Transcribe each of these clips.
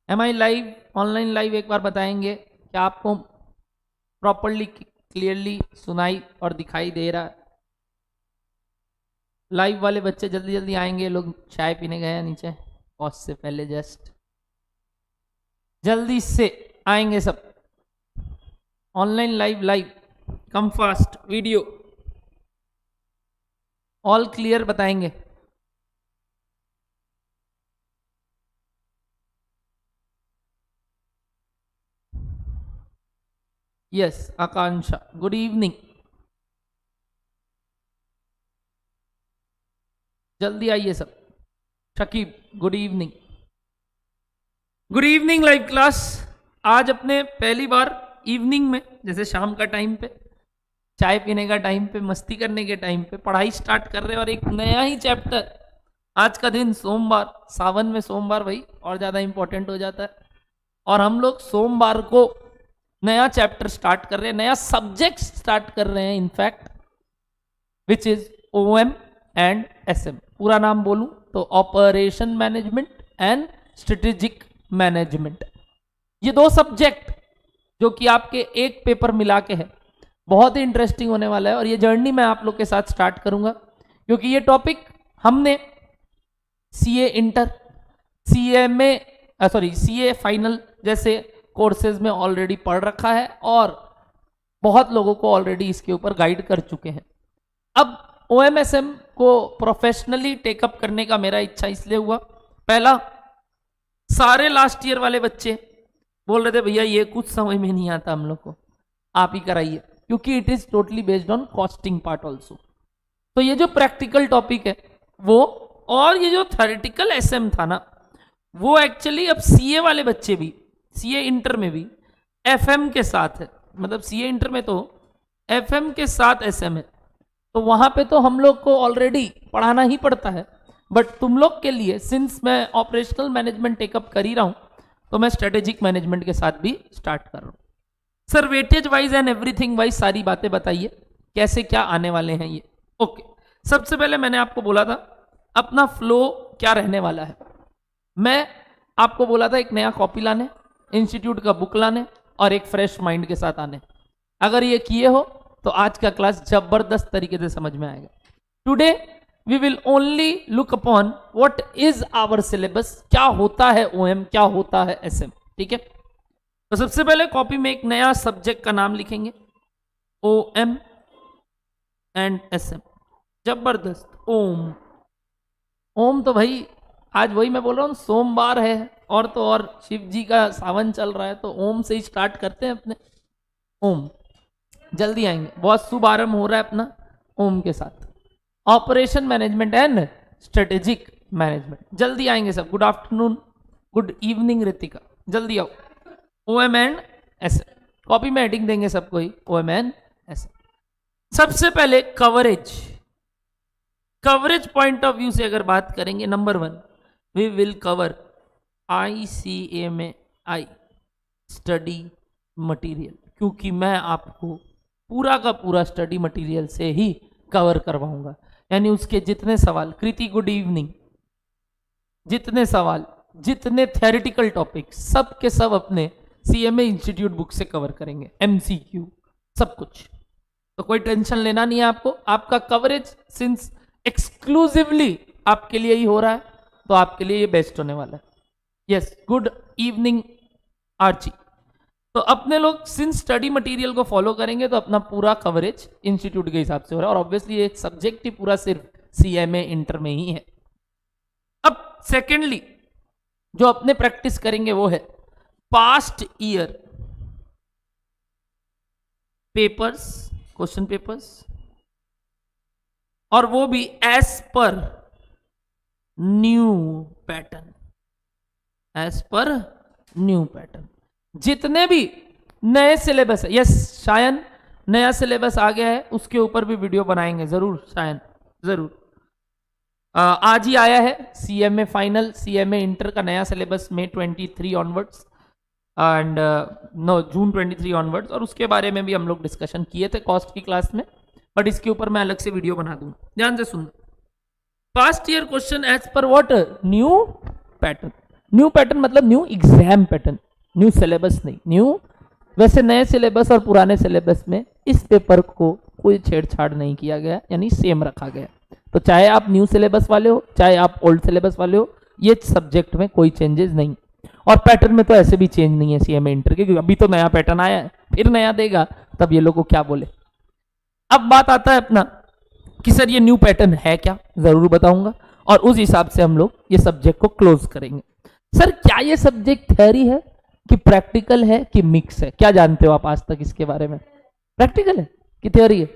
M आई live, online live एक बार बताएंगे क्या आपको प्रॉपरली क्लियरली सुनाई और दिखाई दे रहा है? लाइव वाले बच्चे जल्दी जल्दी आएंगे, लोग चाय पीने गए हैं नीचे पॉज से पहले, जस्ट जल्दी से आएंगे सब। Online live, live come fast, video all clear बताएंगे। यस आकांक्षा, गुड इवनिंग, जल्दी आइए सब। Shakib, good evening, good evening live class. आज अपने पहली बार इवनिंग में, जैसे शाम का टाइम पे, चाय पीने का टाइम पे, मस्ती करने के टाइम पे पढ़ाई स्टार्ट कर रहे हैं और एक नया ही चैप्टर। आज का दिन सोमवार, सावन में सोमवार भाई और ज्यादा इंपॉर्टेंट हो जाता है, और हम लोग सोमवार को नया चैप्टर स्टार्ट कर रहे हैं, नया सब्जेक्ट स्टार्ट कर रहे हैं in fact, which is OM and SM. पूरा नाम बोलूं तो operation management and strategic management. ये दो सब्जेक्ट जो कि आपके एक पेपर मिला के है, बहुत ही इंटरेस्टिंग होने वाला है। और ये जर्नी मैं आप लोग के साथ स्टार्ट करूंगा क्योंकि ये टॉपिक हमने CA inter, CMA, CA final जैसे कोर्सेज में ऑलरेडी पढ़ रखा है और बहुत लोगों को ऑलरेडी इसके ऊपर गाइड कर चुके हैं। अब ओएमएसएम को प्रोफेशनली टेकअप करने का मेरा इच्छा इसलिए हुआ, पहला, सारे लास्ट ईयर वाले बच्चे बोल रहे थे भैया ये कुछ समझ में नहीं आता हम लोग को, आप ही कराइए, क्योंकि it is totally based on costing part also. तो ये जो प्रैक्टिकल टॉपिक है वो, और ये जो थ्योरेटिकल एसएम था ना, वो एक्चुअली अब सीए वाले बच्चे भी, सीए इंटर में भी एफएम के साथ है, मतलब सीए इंटर में तो एफएम के साथ एसएम है, तो वहां पे तो हम लोग को ऑलरेडी पढ़ाना ही पड़ता है। बट तुम लोग के लिए, सिंस मैं ऑपरेशनल मैनेजमेंट टेकअप कर ही रहा हूं, तो मैं स्ट्रेटेजिक मैनेजमेंट के साथ भी स्टार्ट कर रहा हूं। Sir weightage wise and everything wise सारी बातें बताइए, कैसे क्या आने वाले हैं ये। ओके, सबसे पहले मैंने आपको बोला था अपना फ्लो क्या रहने वाला है। मैं आपको बोला था एक नया कॉपी लाने, इंस्टीट्यूट का बुक लाने और एक फ्रेश माइंड के साथ आने। अगर ये किए हो तो आज का क्लास जबरदस्त तरीके से समझ में आएगा। Today we will only look upon what is our syllabus, क्या होता है ओएम, क्या होता है एसएम, ठीक है। तो सबसे पहले कॉपी में एक नया सब्जेक्ट का नाम लिखेंगे, ओएम एंड एसएम। जबरदस्त, ओम। ओम तो भाई आज वही मैं बोल रहा हूँ, सोमवार है और तो और शिव जी का सावन चल रहा है, तो ओम से ही स्टार्ट करते हैं अपने। ओम, जल्दी आएंगे, बहुत शुभ आरंभ हो रहा है अपना ओम के साथ। Operation management and strategic management, जल्दी आएंगे सब। Good afternoon, good evening Ritika, जल्दी आओ। ओएम एंड एसएम, कॉपी में हेडिंग देंगे सबको ही, ओएम एंड एसएम। सबसे पहले coverage, coverage point of view से अगर बात करेंगे, number 1 we will cover ICA में आई, स्टडी मटेरियल, क्योंकि मैं आपको पूरा का पूरा स्टडी मटेरियल से ही कवर करवाऊंगा, यानी उसके जितने सवाल, कृति गुड इवनिंग, जितने सवाल, जितने थ्योरेटिकल टॉपिक, सब के सब अपने CMA इंस्टीट्यूट बुक से कवर करेंगे, MCQ सब कुछ। तो कोई टेंशन लेना नहीं है आपको, आपका कवरेज सिंस एक्सक्लूसिवली आपके लिए ही हो रहा है, तो आपके लिए ये बेस्ट होने वाला है। Yes, good evening Archi. तो अपने लोग सिंस स्टडी मटेरियल को फॉलो करेंगे तो अपना पूरा कवरेज इंस्टीट्यूट के हिसाब से हो रहा है, और ऑब्वियसली एक सब्जेक्ट ही पूरा सिर्फ CMA इंटर में ही है। अब सेकेंडली जो अपने प्रैक्टिस करेंगे वो है past year papers, question papers, और वो भी as per new pattern, as per new pattern. जितने भी नए सिलेबस है, यस शायन नया सिलेबस आ गया है, उसके ऊपर भी वीडियो बनाएंगे जरूर शायन, जरूर। आज ही आया है CMA फाइनल, CMA इंटर का नया syllabus May 23 onwards and no June 23 onwards, और उसके बारे में भी हम लोग डिस्कशन किए थे कॉस्ट की क्लास में, बट इसके ऊपर मैं अलग से वीडियो बना दूंगा, ध्यान से सुनना। Past year question as per what, new pattern. New pattern मतलब new exam pattern, new syllabus नहीं, न्यू। वैसे नए सिलेबस और पुराने सिलेबस में इस पेपर को कोई छेड़छाड़ नहीं किया गया, यानी सेम रखा गया। तो चाहे आप न्यू सिलेबस वाले हो, चाहे आप ओल्ड सिलेबस वाले हो, ये सब्जेक्ट में कोई चेंजेस नहीं। और पैटर्न में तो ऐसे भी चेंज नहीं है सीएमए इंटर के, क्योंकि अभी तो नया पैटर्न आया है, फिर नया देगा तब ये लोग को क्या बोले। अब बात आता है अपना कि सर ये न्यू पैटर्न है क्या, जरूर बताऊंगा और उस हिसाब से हम लोग ये सब्जेक्ट को क्लोज करेंगे। सर क्या ये सब्जेक्ट थ्योरी है कि प्रैक्टिकल है कि मिक्स है, क्या जानते हो आप आज तक इसके बारे में? प्रैक्टिकल है कि थ्योरी है?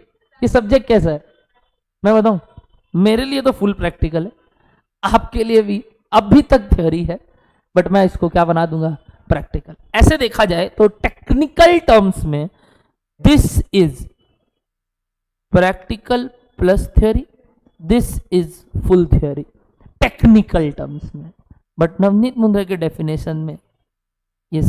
ये सब्जेक्ट कैसा है मैं बताऊं? मेरे लिए तो फुल प्रैक्टिकल है, आपके लिए भी अभी तक थ्योरी है, बट मैं इसको क्या बना दूंगा? प्रैक्टिकल। ऐसे देखा जाए तो टेक्निकल टर्म्स में this is practical plus theory, this is full theory technical terms में। बट नवनीत मुंद्रा के डेफिनेशन में ये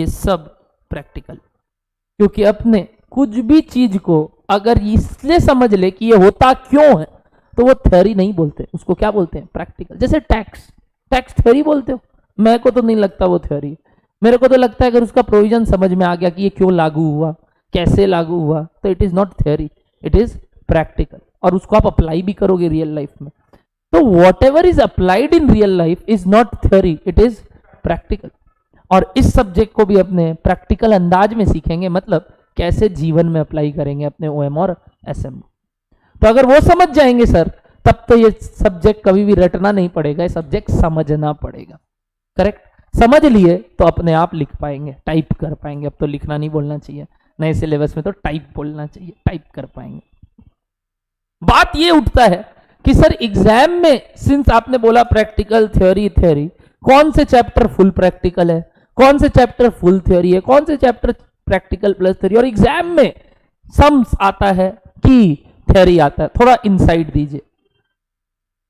सब प्रैक्टिकल, क्योंकि अपने कुछ भी चीज को अगर इसलिए समझ ले कि ये होता क्यों है तो वो थ्योरी नहीं बोलते, उसको क्या बोलते हैं? प्रैक्टिकल। जैसे टैक्स थ्योरी बोलते हो, मेरे को तो नहीं लगता वो थ्योरी। मेरे को तो लगता है अगर उसका प्रोविजन समझ में आ गया कि ये क्यों लागू हुआ, कैसे लागू हुआ, तो it is not theory, it is practical. और उसको आप अप्लाई भी करोगे रियल लाइफ में, तो what ever is applied in real life is not theory, it is practical. और इस सब्जेक्ट को भी अपने प्रैक्टिकल अंदाज में सीखेंगे, मतलब कैसे जीवन में अप्लाई करेंगे अपने ओएम और एसएम। तो अगर वो समझ जाएंगे सर, तब तो ये सब्जेक्ट कभी भी रटना नहीं पड़ेगा, ये सब्जेक्ट समझना पड़ेगा। करेक्ट? समझ लिए तो अपने आप लिख पाएंगे, टाइप कर पाएंगे। अब तो लिखना नहीं बोलना चाहिए, नए सिलेबस में तो टाइप बोलना चाहिए, टाइप कर पाएंगे। बात ये उठता है कि सर एग्जाम में सिंस आपने बोला प्रैक्टिकल थ्योरी, कौन से चैप्टर फुल प्रैक्टिकल है, कौन से चैप्टर फुल थ्योरी है, कौन से चैप्टर प्रैक्टिकल प्लस थ्योरी, और एग्जाम में सम्स आता है कि थ्योरी आता है? थोड़ा इनसाइट दीजिए।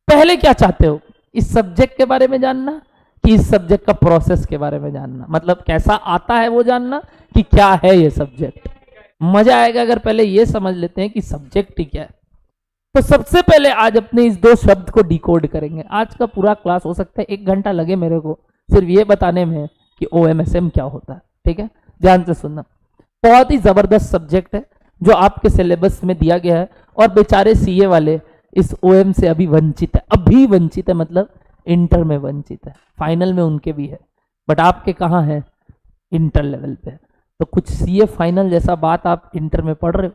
पहले क्या चाहते हो, इस सब्जेक्ट के बारे में जानना कि इस सब्जेक्ट का प्रोसेस के बारे में जानना? मतलब कैसा आता है वो जानना कि क्या है ये सब्जेक्ट? मजा आएगा अगर पहले ये समझ लेते हैं कि सब्जेक्ट ही क्या है। तो सबसे पहले आज अपने इस दो शब्द को डिकोड करेंगे। आज का पूरा क्लास हो सकता है 1 घंटा लगे मेरे को सिर्फ ये बताने में कि ओएमएसएम क्या होता है। ठीक है, ध्यान से सुनना। बहुत ही जबरदस्त सब्जेक्ट है जो आपके सिलेबस में दिया गया है, और बेचारे सीए वाले इस ओएम से अभी वंचित है, अभी वंचित है, मतलब इंटर में वंचित है, फाइनल में उनके भी है, बट आपके कहाँ है? इंटर लेवल पे। तो कुछ सीए फाइनल जैसा बात आप इंटर में पढ़ रहे हो,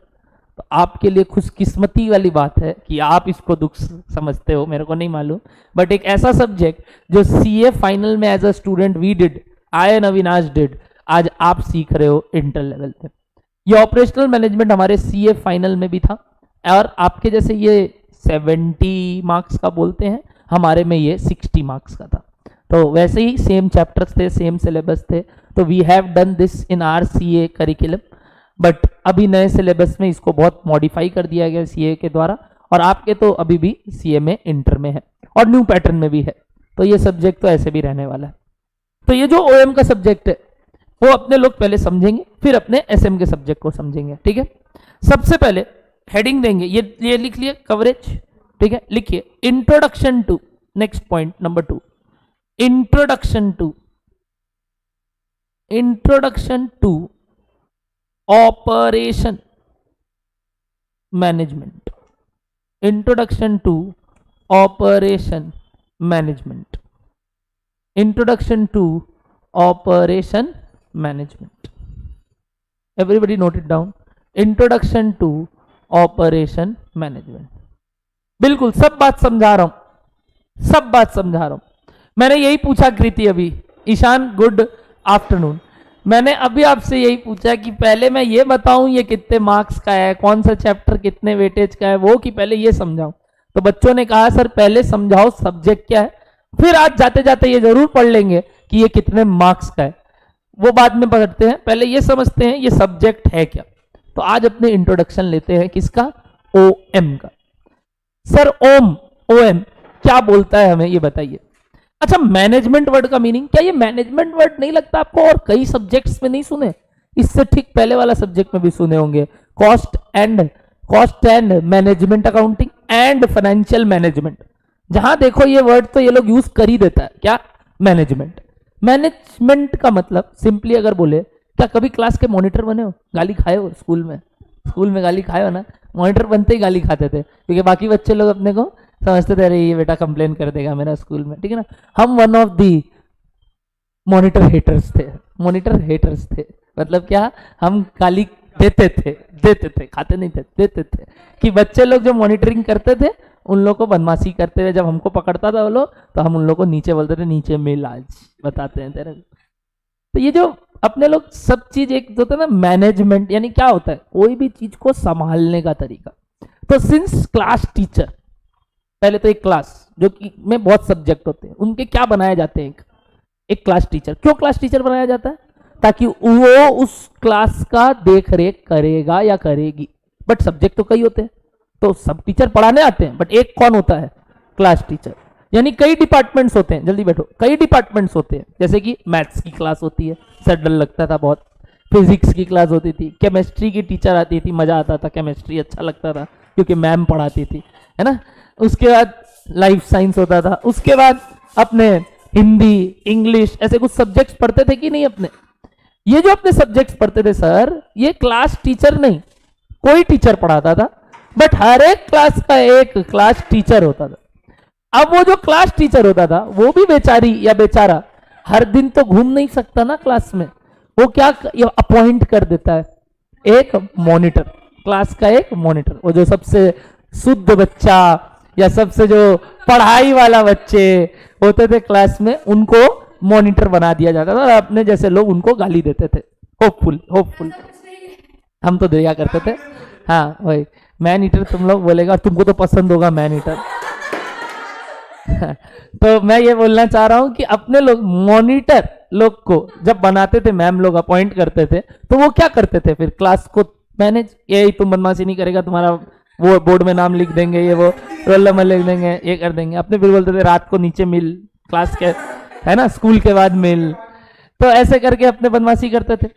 तो आपके लिए खुशकिस्मती वाली बात है कि आप इसको दुख समझते हो, मेरे को नहीं मालूम, बट एक ऐसा सब्जेक्ट जो सीए फाइनल में as a student we did, I and Avinash did, आज आप सीख रहे हो इंटर लेवल पे। ये ऑपरेशनल मैनेजमेंट हमारे सीए फाइनल में भी था, और आपके जैसे ये 70 मार्क्स का बोलते हैं, हमारे में ये 60 मार्क्स का था। तो वैसे ही सेम चैप्टर्स थे, सेम सिलेबस थे, तो we have done this in our CA curriculum. But अभी नए सिलेबस में इसको बहुत मॉडिफाई कर दिया गया सीए के द्वारा, और आपके तो अभी भी सीए में इंटर में है और न्यू पैटर्न में भी है, तो ये सब्जेक्ट तो ऐसे भी रहने वाला है। तो ये जो ओएम का सब्जेक्ट है वो अपने लोग पहले समझेंगे, फिर अपने एसएम के सब्जेक्ट को समझेंगे। ठीक है, सबसे पहले हेडिंग देंगे, ये लिख लिए कवरेज। ठीक है, लिखिए introduction to, next point number 2, introduction to operation management, introduction to operation management, introduction to operation management. Everybody note it down, introduction to operation management. बिल्कुल सब बात समझा रहा हूं, मैंने यही पूछा कृति अभी, ईशान गुड आफ्टरनून, मैंने अभी आपसे यही पूछा कि पहले मैं ये बताऊं ये कितने मार्क्स का है, कौन सा चैप्टर कितने वेटेज का है, वो कि पहले ये समझाऊं। तो बच्चों ने कहा सर पहले समझाओ सब्जेक्ट क्या है, फिर आज जाते जाते ये जरूर पढ़ लेंगे कि ये कितने मार्क्स का है, वो बाद में पढ़ते हैं, पहले ये समझते हैं ये सब्जेक्ट है क्या। तो आज अपने इंट्रोडक्शन लेते हैं किसका? ओएम का। सर ओएम क्या बोलता है हमें ये बताइए। अच्छा, मैनेजमेंट वर्ड का मीनिंग क्या? ये मैनेजमेंट वर्ड नहीं लगता आपको और कई सब्जेक्ट्स में नहीं सुने? इससे ठीक पहले वाला सब्जेक्ट में भी सुने होंगे, cost and management accounting and financial management. जहां देखो ये वर्ड तो ये लोग यूज कर ही देता है। क्या? मैनेजमेंट। मैनेजमेंट का मतलब सिंपली अगर बोले, क्या कभी क्लास के मॉनिटर बने हो? गाली खाए हो स्कूल में? स्कूल में गाली खाए हो ना? मॉनिटर बनते ही गाली खाते थे, क्योंकि बाकी बच्चे लोग अपने को समझते थे, अरे ये बेटा कंप्लेन कर देगा मेरा स्कूल में, ठीक है ना। हम one of the monitor haters थे। मॉनिटर हेटर्स थे मतलब क्या, हम गाली देते थे, खाते नहीं थे, देते थे, कि बच्चे लोग जो मॉनिटरिंग करते थे उन लोग को बदमाशी करते हुए जब हमको पकड़ता था वो लोग, तो हम उन लोग को नीचे बोलते थे, नीचे मिल, आज बताते हैं तेरे। तो ये जो अपने लोग सब चीज एक होता है ना मैनेजमेंट, यानी क्या होता है, कोई भी चीज को संभालने का तरीका। तो सिंस क्लास टीचर, पहले तो एक क्लास जो कि में बहुत सब्जेक्ट होते हैं, उनके क्या बनाए जाते हैं, एक क्लास टीचर। क्यों क्लास टीचर बनाया जाता है? ताकि वो उस क्लास का देख रेख करेगा या करेगी। बट सब्जेक्ट तो कई होते हैं, तो सब टीचर पढ़ाने आते हैं, बट एक कौन होता है? Class teacher. यानी कई डिपार्टमेंट्स होते हैं, जल्दी बैठो, कई डिपार्टमेंट्स होते हैं, जैसे कि मैथ्स की क्लास होती है, सर डर लगता था बहुत। फिजिक्स की क्लास होती थी, केमिस्ट्री की टीचर आती थी, मजा आता था, केमिस्ट्री अच्छा लगता था क्योंकि मैम पढ़ाती थी, है ना। उसके बाद लाइफ साइंस होता था, उसके बाद अपने हिंदी, इंग्लिश, ऐसे कुछ सब्जेक्ट्स पढ़ते थे कि नहीं अपने। ये जो अपने सब्जेक्ट्स पढ़ते थे सर, ये क्लास टीचर नहीं, कोई टीचर पढ़ाता था, बट हर एक क्लास का एक क्लास टीचर होता था। अब वो जो क्लास टीचर होता था वो भी बेचारी या बेचारा हर दिन तो घूम नहीं सकता ना क्लास में, वो क्या अपॉइंट कर देता है, एक मॉनिटर, क्लास का एक मॉनिटर। वो जो सबसे शुद्ध बच्चा या सबसे जो पढ़ाई वाला बच्चे होते थे क्लास में, उनको मॉनिटर बना दिया जाता था और अपने जैसे लोग उनको गाली देते थे। होपफुल हम तो दिया करते थे। हाँ वही मैन ईटर तुम लोग बोलेगा, तुमको तो पसंद होगा मैन ईटर। तो मैं ये बोलना चाह रहा हूं कि अपने लोग मॉनिटर लोग को जब बनाते थे, मैम लोग अपॉइंट करते थे, तो वो क्या करते थे फिर क्लास को मैनेज। ये तुम बदमाशी नहीं करेगा, तुम्हारा वो बोर्ड में नाम लिख देंगे, ये वो रोल नंबर लिख देंगे, ये कर देंगे। अपने फिर बोलते थे रात को नीचे मिल, क्लास के, है ना, स्कूल के बाद मिल। तो ऐसे करके अपने बदमाशी करते थे।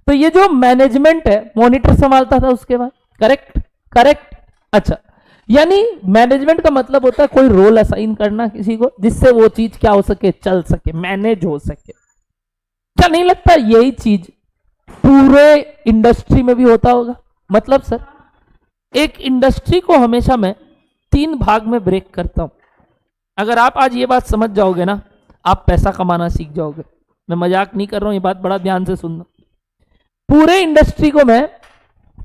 तो ये जो मैनेजमेंट है, मॉनिटर संभालता था उसके बाद। करेक्ट। अच्छा, यानी मैनेजमेंट का मतलब होता है कोई रोल असाइन करना किसी को, जिससे वो चीज क्या हो सके, चल सके, मैनेज हो सके। क्या नहीं लगता यही चीज पूरे इंडस्ट्री में भी होता होगा? मतलब सर, एक इंडस्ट्री को हमेशा मैं 3 भाग में ब्रेक करता हूं। अगर आप आज ये बात समझ जाओगे ना, आप पैसा कमाना सीख जाओगे। मैं मजाक नहीं कर रहा हूं, ये बात बड़ा ध्यान से सुनना। पूरे इंडस्ट्री को मैं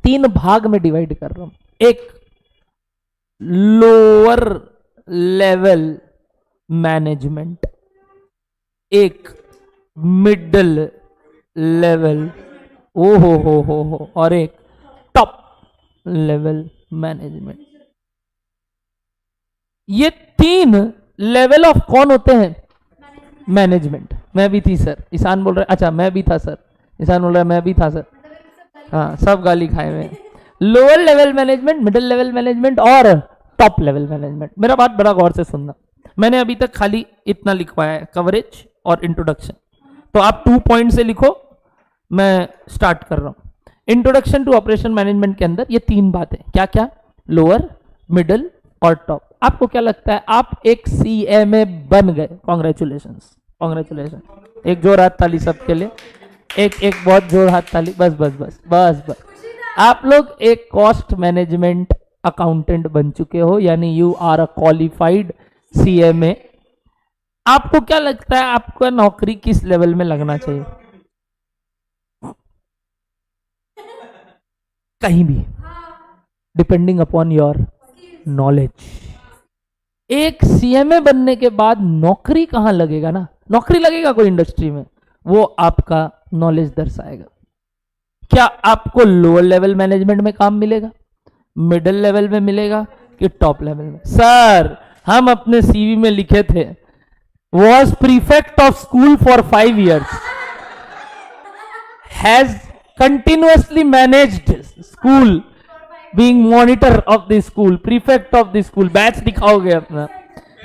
3 भाग में डिवाइड कर रहा हूं। एक लोअर लेवल मैनेजमेंट, एक मिडल लेवल, ओ हो, और एक टॉप लेवल मैनेजमेंट। ये 3 लेवल ऑफ कौन होते हैं? मैनेजमेंट। मैं भी थी सर, ईशान बोल रहे, अच्छा मैं भी था सर, ईशान बोल रहा है मैं भी था सर। हाँ सब गाली खाए हुए। Lower level management, middle level management और टॉप लेवल मैनेजमेंट। मेरा बात बड़ा गौर से सुनना। मैंने अभी तक खाली इतना लिखवाया है, कवरेज और इंट्रोडक्शन। तो आप 2 पॉइंट से लिखो, मैं स्टार्ट कर रहा हूं। इंट्रोडक्शन टू ऑपरेशन मैनेजमेंट के अंदर ये 3 बातें, क्या क्या? लोअर, मिडिल और टॉप। आपको क्या लगता है, आप एक सीएमए बन गए? कॉन्ग्रेचुलेशंस। एक जोर हाथ ताली सबके लिए, एक बहुत जोर हाथ ताली। बस आप लोग एक कॉस्ट मैनेजमेंट अकाउंटेंट बन चुके हो, यानी you are a qualified CMA. आपको क्या लगता है आपका नौकरी किस लेवल में लगना चाहिए? कहीं भी, डिपेंडिंग अपॉन योर नॉलेज। एक सीएमए बनने के बाद नौकरी कहां लगेगा ना, नौकरी लगेगा कोई इंडस्ट्री में, वो आपका नॉलेज दर्शाएगा। क्या आपको लोअर लेवल मैनेजमेंट में काम मिलेगा, मिडिल लेवल में मिलेगा कि टॉप लेवल में? सर हम अपने सीवी में लिखे थे, was prefect of school for 5 years, has continuously managed school, being monitor of the school, prefect of the school. Badge दिखाओगे अपना,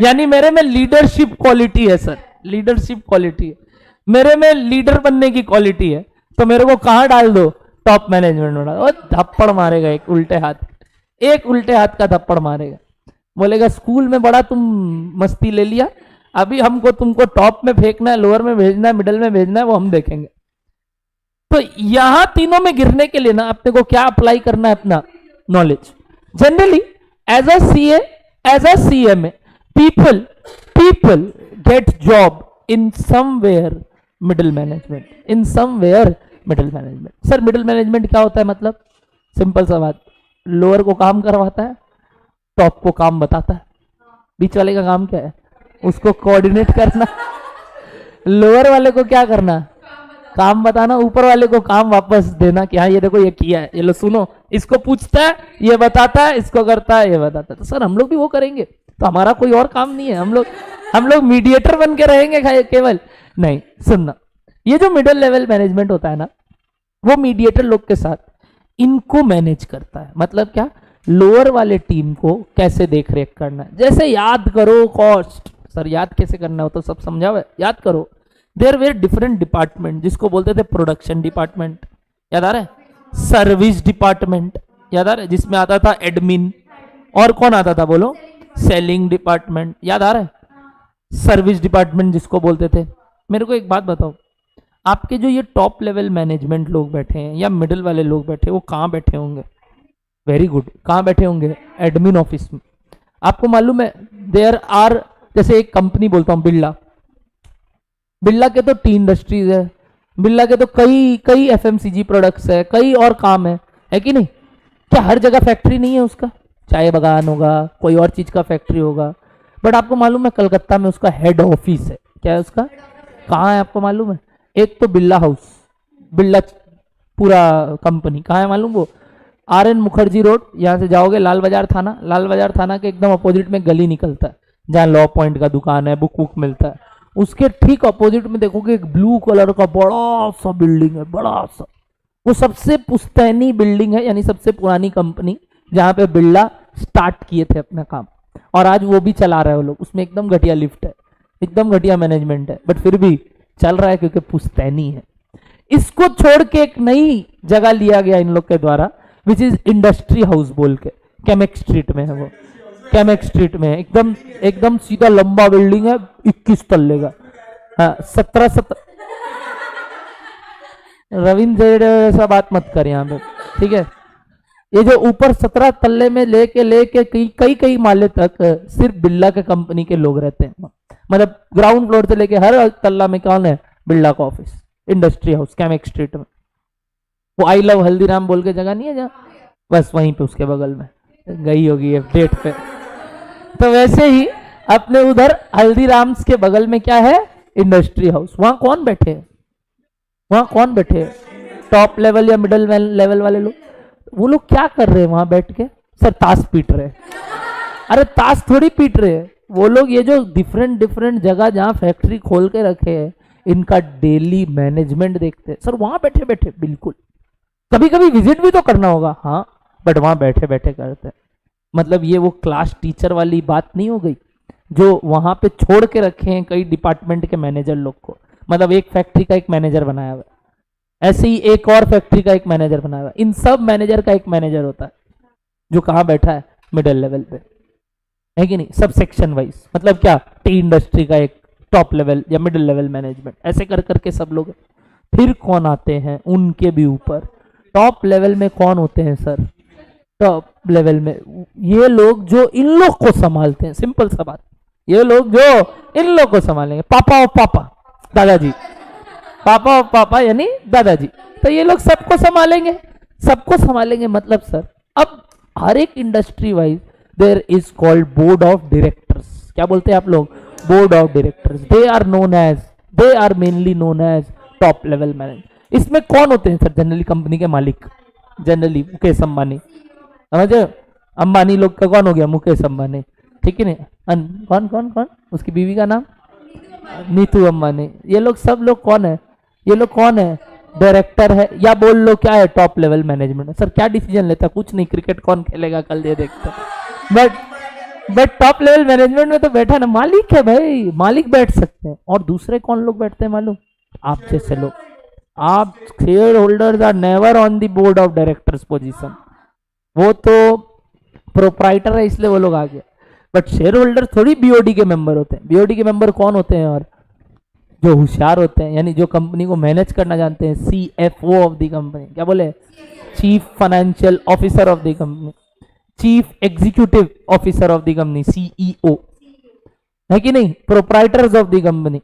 यानी मेरे में लीडरशिप क्वालिटी है सर, लीडरशिप क्वालिटी है मेरे में, लीडर बनने की क्वालिटी है। तो मेरे को कहां डाल दो? टॉप मैनेजमेंट में डाल। थप्पड़ मारेगा एक उल्टे हाथ का थप्पड़ मारेगा, बोलेगा स्कूल में बड़ा तुम मस्ती ले लिया, अभी हमको तुमको टॉप में फेंकना है, लोअर में भेजना है, मिडल में भेजना है, वो हम देखेंगे। तो यहां तीनों में गिरने के लिए ना अपने को क्या अप्लाई करना है? अपना knowledge. Generally as a CA, as a CMA, people get job in somewhere middle management, in somewhere middle management. Sir middle management क्या होता है? मतलब सिंपल सा बात, लोअर को काम करवाता है, टॉप को काम बताता है। बीच वाले का काम क्या है? उसको कोऑर्डिनेट करना। लोअर वाले को क्या करना? काम बताना। ऊपर वाले को काम वापस देना कि हाँ ये देखो ये किया है, ये लो सुनो। इसको पूछता है, ये बताता है, इसको करता है, ये बताता है। तो सर हम लोग भी वो करेंगे, तो हमारा कोई और काम नहीं है, हम लोग मीडिएटर बन के रहेंगे केवल? नहीं, सुनना, ये जो मिडिल लेवल मैनेजमेंट होता है ना, वो मीडिएटर लोग के साथ इनको मैनेज करता है। मतलब क्या? लोअर वाले टीम को कैसे देख रेख करना है। जैसे याद करो कॉस्ट, सर याद कैसे करना हो तो सब समझा हुआ है, याद करो। देयर वेर डिफरेंट डिपार्टमेंट, जिसको बोलते थे प्रोडक्शन डिपार्टमेंट, याद आ रहा है? सर्विस डिपार्टमेंट, याद आ रहा है? जिसमें आता था एडमिन, और कौन आता था बोलो? सेलिंग डिपार्टमेंट, याद आ रहा है? सर्विस डिपार्टमेंट जिसको बोलते थे। मेरे को एक बात बताओ, आपके जो ये टॉप लेवल मैनेजमेंट लोग बैठे हैं या मिडिल वाले लोग बैठे, वो कहाँ बैठे होंगे? वेरी गुड, कहाँ बैठे होंगे? एडमिन ऑफिस में। आपको मालूम है देयर आर, जैसे एक कंपनी बोलता हूँ बिरला, बिरला के तो टी इंडस्ट्रीज है, बिरला के तो कई एफएमसीजी प्रोडक्ट्स है, कई और काम है कि नहीं? क्या हर जगह फैक्ट्री नहीं है उसका? चाय बगान होगा, कोई और चीज का फैक्ट्री होगा, बट आपको मालूम है कलकत्ता में उसका हेड ऑफिस है। क्या है उसका? कहाँ है आपको मालूम है? एक तो बिरला हाउस, बिरला पूरा कंपनी कहाँ है मालूम? वो RN मुखर्जी रोड, यहाँ से जाओगे लाल बाजार थाना, लाल बाजार थाना के एकदम अपोजिट में गली निकलता है जहाँ लॉ पॉइंट का दुकान है, बुक वुक मिलता है। उसके ठीक अपोजिट में देखोगे एक ब्लू कलर का बड़ा सा बिल्डिंग है, बड़ा सा। वो सबसे पुश्तैनी बिल्डिंग है, यानी सबसे पुरानी कंपनी जहाँ पे बिरला स्टार्ट किए थे अपना काम, और आज वो भी चला रहे हैं वो लोग। उसमें एकदम घटिया लिफ्ट है, एकदम घटिया मैनेजमेंट है, बट फिर भी चल रहा है क्योंकि पुश्तैनी है। इसको छोड़ के एक नई जगह लिया गया इन लोग के द्वारा, विच इज इंडस्ट्री हाउस बोल के, कैमेक स्ट्रीट में है वो, कैमेक स्ट्रीट में है। एकदम सीधा लंबा बिल्डिंग है, 21 तल्ले का। हाँ, 17 रविंद्र ऐसा बात मत कर यहाँ पे, ठीक है? ये जो ऊपर 17 तल्ले में लेके कई माले तक सिर्फ बिरला के कंपनी के लोग रहते हैं। मतलब ग्राउंड फ्लोर से लेके हर तल्ला में कौन है? बिरला का office, industry house, Camac street में। वो आई लव हल्दीराम बोल के जगह नहीं है जहाँ, बस वहीं पे उसके बगल में गई होगी ये डेट पे। तो वैसे ही अपने उधर हल्दीराम्स के बगल में क्या है? Industry house. वहां कौन बैठे? वहां कौन बैठे? टॉप लेवल या मिडिल लेवल वाले लोग। वो लोग क्या कर रहे हैं वहां बैठ के? सर ताश पीट रहे। अरे ताश थोड़ी पीट रहे, वो लोग ये जो डिफरेंट जगह जहाँ फैक्ट्री खोल के रखे हैं, इनका डेली मैनेजमेंट देखते हैं। सर वहां बैठे बैठे, बिल्कुल। कभी कभी विजिट भी तो करना होगा, हाँ, बट वहां बैठे बैठे करते हैं। मतलब ये वो क्लास टीचर वाली बात नहीं हो गई जो वहां पे छोड़ के रखे हैं कई डिपार्टमेंट के मैनेजर लोग को। मतलब एक फैक्ट्री का एक मैनेजर बनाया हुआ है, ऐसे ही एक और फैक्ट्री का एक मैनेजर बनाया हुआ है। इन सब मैनेजर का एक मैनेजर होता है जो कहाँ बैठा है? मिडिल लेवल पे, है कि नहीं? Sub section wise. मतलब क्या? टी इंडस्ट्री का एक टॉप लेवल या मिडिल लेवल मैनेजमेंट, ऐसे कर करके सब लोग। फिर कौन आते हैं उनके भी ऊपर? टॉप लेवल में कौन होते हैं सर? टॉप लेवल में ये लोग जो इन लोग को संभालते हैं। सिंपल सा बात, ये लोग जो इन लोग को संभालेंगे, पापा और पापा, दादाजी, पापा और पापा यानी दादाजी, तो ये लोग सबको संभालेंगे, सबको संभालेंगे। मतलब सर अब हर एक industry wise there is called board of directors. क्या बोलते हैं आप लोग? Board of directors. They are mainly known as top level manager. इसमें कौन होते हैं सर? जनरली कंपनी के मालिक, जनरली मुकेश अंबानी, समझे? अंबानी लोग का कौन हो गया? मुकेश अंबानी, ठीक है ना? कौन कौन कौन? उसकी बीवी का नाम नीतू अंबानी। ये लोग सब लोग कौन है? ये लोग कौन है? डायरेक्टर है, या बोल लो क्या है? Top level management. सर क्या डिसीजन लेता? कुछ नहीं, क्रिकेट कौन खेलेगा कल ये देखते। बट टॉप लेवल मैनेजमेंट में तो बैठा ना मालिक है भाई, मालिक बैठ सकते हैं। और दूसरे कौन लोग बैठते हैं मालूम? आप जैसे लोग। आप shareholders are never on the board of directors position. वो तो प्रोप्राइटर है इसलिए वो लोग आ गए, बट शेयर होल्डर थोड़ी बीओडी के मेंबर होते हैं। बीओडी के मेंबर कौन होते हैं? और जो होशियार होते हैं, यानी जो कंपनी को मैनेज करना जानते हैं, CFO ऑफ द कंपनी, क्या बोले, chief financial officer of the company, chief executive officer of the company, CEO, है कि नहीं, प्रोप्राइटर्स ऑफ द कंपनी,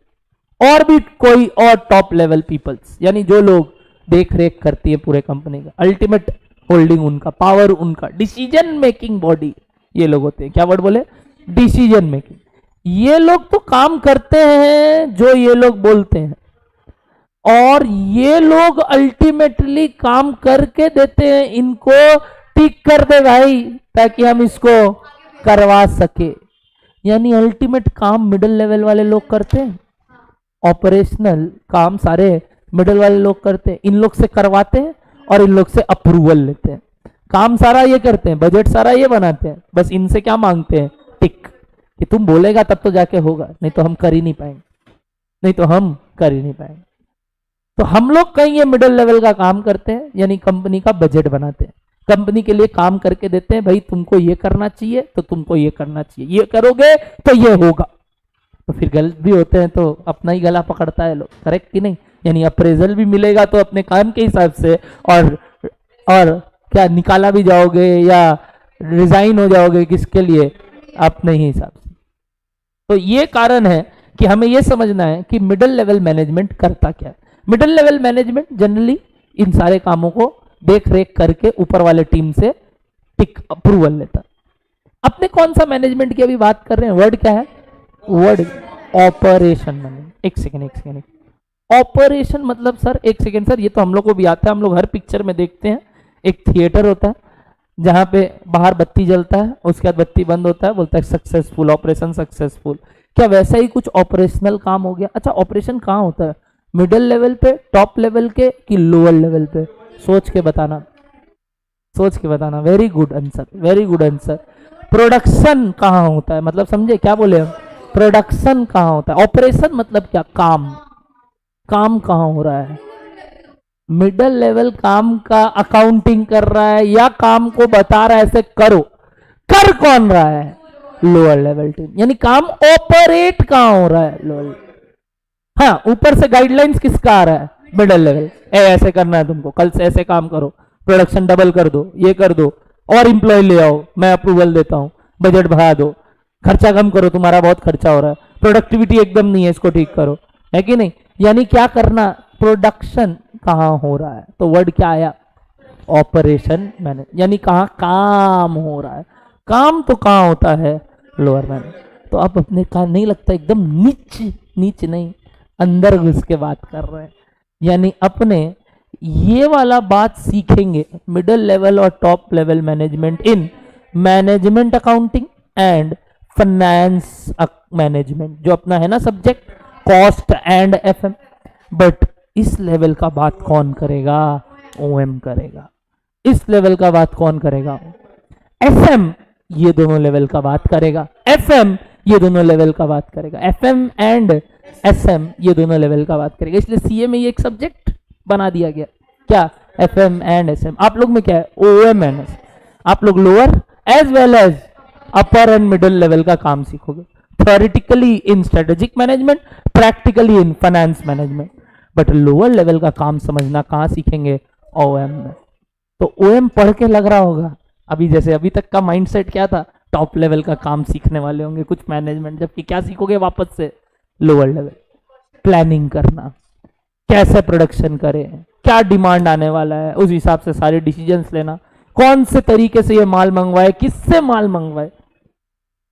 और भी कोई और टॉप लेवल पीपल्स, यानी जो लोग देख रेख करती है पूरे कंपनी का, अल्टीमेट होल्डिंग उनका, पावर उनका, डिसीजन मेकिंग बॉडी ये लोग होते हैं। क्या वर्ड बोले? Decision making. ये लोग तो काम करते हैं जो ये लोग बोलते हैं, और ये लोग अल्टीमेटली काम करके देते हैं, इनको टिक कर दे भाई ताकि हम इसको करवा सके। यानी अल्टीमेट काम मिडिल लेवल वाले लोग करते हैं, ऑपरेशनल काम सारे मिडिल वाले लोग करते हैं, इन लोग से करवाते हैं और इन लोग से अप्रूवल लेते हैं। काम सारा ये करते हैं, बजट सारा ये बनाते हैं, बस इनसे क्या मांगते हैं? टिक, कि तुम बोलेगा तब तो जाके होगा, नहीं तो हम कर ही नहीं पाएंगे, नहीं तो हम कर ही नहीं पाएंगे। तो हम लोग कहीं ये मिडिल लेवल का काम करते हैं, यानी कंपनी का बजट बनाते हैं, कंपनी के लिए काम करके देते हैं, भाई तुमको ये करना चाहिए तो तुमको ये करना चाहिए, ये करोगे तो ये होगा। तो फिर गलत भी होते हैं तो अपना ही गला पकड़ता है लोग, करेक्ट कि नहीं? यानी अप्रेजल भी मिलेगा तो अपने काम के हिसाब से, और क्या निकाला भी जाओगे या रिजाइन हो जाओगे किसके लिए? अपने ही हिसाब से। तो ये कारण है कि हमें ये समझना है कि मिडिल लेवल मैनेजमेंट करता क्या है। Middle level management generally in सारे कामों को देख रेख करके ऊपर वाले टीम से टिक अप्रूवल लेता है। अपने कौन सा मैनेजमेंट की अभी बात कर रहे हैं? वर्ड क्या है? Word operation management. एक सेकेंड, ऑपरेशन मतलब सर, एक सेकेंड सर, ये तो हम लोग को भी आता है, हम लोग हर पिक्चर में देखते हैं। एक थिएटर होता है जहां पे बाहर बत्ती जलता है, उसके बाद बत्ती बंद होता है, बोलता है सक्सेसफुल, ऑपरेशन सक्सेसफुल। क्या वैसा ही कुछ ऑपरेशनल काम हो गया? अच्छा, ऑपरेशन कहाँ होता है? मिडिल लेवल पे, टॉप लेवल के, कि लोअर लेवल पे? सोच के बताना, सोच के बताना। Very good answer, very good answer. Production कहाँ होता है? मतलब समझे क्या बोले हम? प्रोडक्शन कहाँ होता है? ऑपरेशन मतलब क्या? काम। काम कहाँ हो रहा है? मिडिल लेवल काम का अकाउंटिंग कर रहा है या काम को बता रहा है ऐसे करो, कर कौन रहा है? Lower level team. यानी काम ऑपरेट कहाँ हो रहा है? लोअर। हाँ, ऊपर से गाइडलाइंस किसका आ रहा है? Middle level. ऐसे करना है तुमको, कल से ऐसे काम करो, प्रोडक्शन डबल कर दो, ये कर दो, और इंप्लॉय ले आओ, मैं अप्रूवल देता हूं, बजट बढ़ा दो, खर्चा कम करो, तुम्हारा बहुत खर्चा हो रहा है, प्रोडक्टिविटी एकदम नहीं है, इसको ठीक करो, है कि नहीं? यानी क्या करना? प्रोडक्शन कहाँ हो रहा है? तो वर्ड क्या आया? Operation manage. यानी कहाँ काम हो रहा है? काम तो कहाँ होता है? Lower manage. तो अब अपने का नहीं लगता एकदम नीचे, नीचे नहीं, अंदर घुस के बात कर रहे हैं। यानी अपने ये वाला बात सीखेंगे, मिडिल लेवल और top level management in management accounting and finance management, जो अपना है ना subject, cost and FM। But इस लेवल का बात कौन करेगा? OM करेगा। इस लेवल का बात कौन करेगा? FM ये दोनों लेवल का बात करेगा, FM ये दोनों लेवल का बात करेगा, FM एंड SM ये दोनों लेवल का बात करेगा। इसलिए CA में ये एक सब्जेक्ट बना दिया गया, क्या? FM and SM। आप लोग में क्या है? OM and SM। आप लोग lower as well as upper and middle level का काम सीखोगे, theoretically in strategic management, practically in finance management. But lower level का काम समझना कहाँ सीखेंगे? OM में। तो OM पढ़ के लग रहा होगा अभी, जैसे अभी तक का माइंडसेट क्या था? टॉप लेवल का काम सीखने वाले होंगे कुछ मैनेजमेंट, जबकि क्या सीखोगे वापस से? Lower level. प्लानिंग करना, कैसे प्रोडक्शन करें, क्या डिमांड आने वाला है, उस हिसाब से सारे डिसीजंस लेना, कौन से तरीके से ये माल मंगवाए, किससे माल मंगवाए,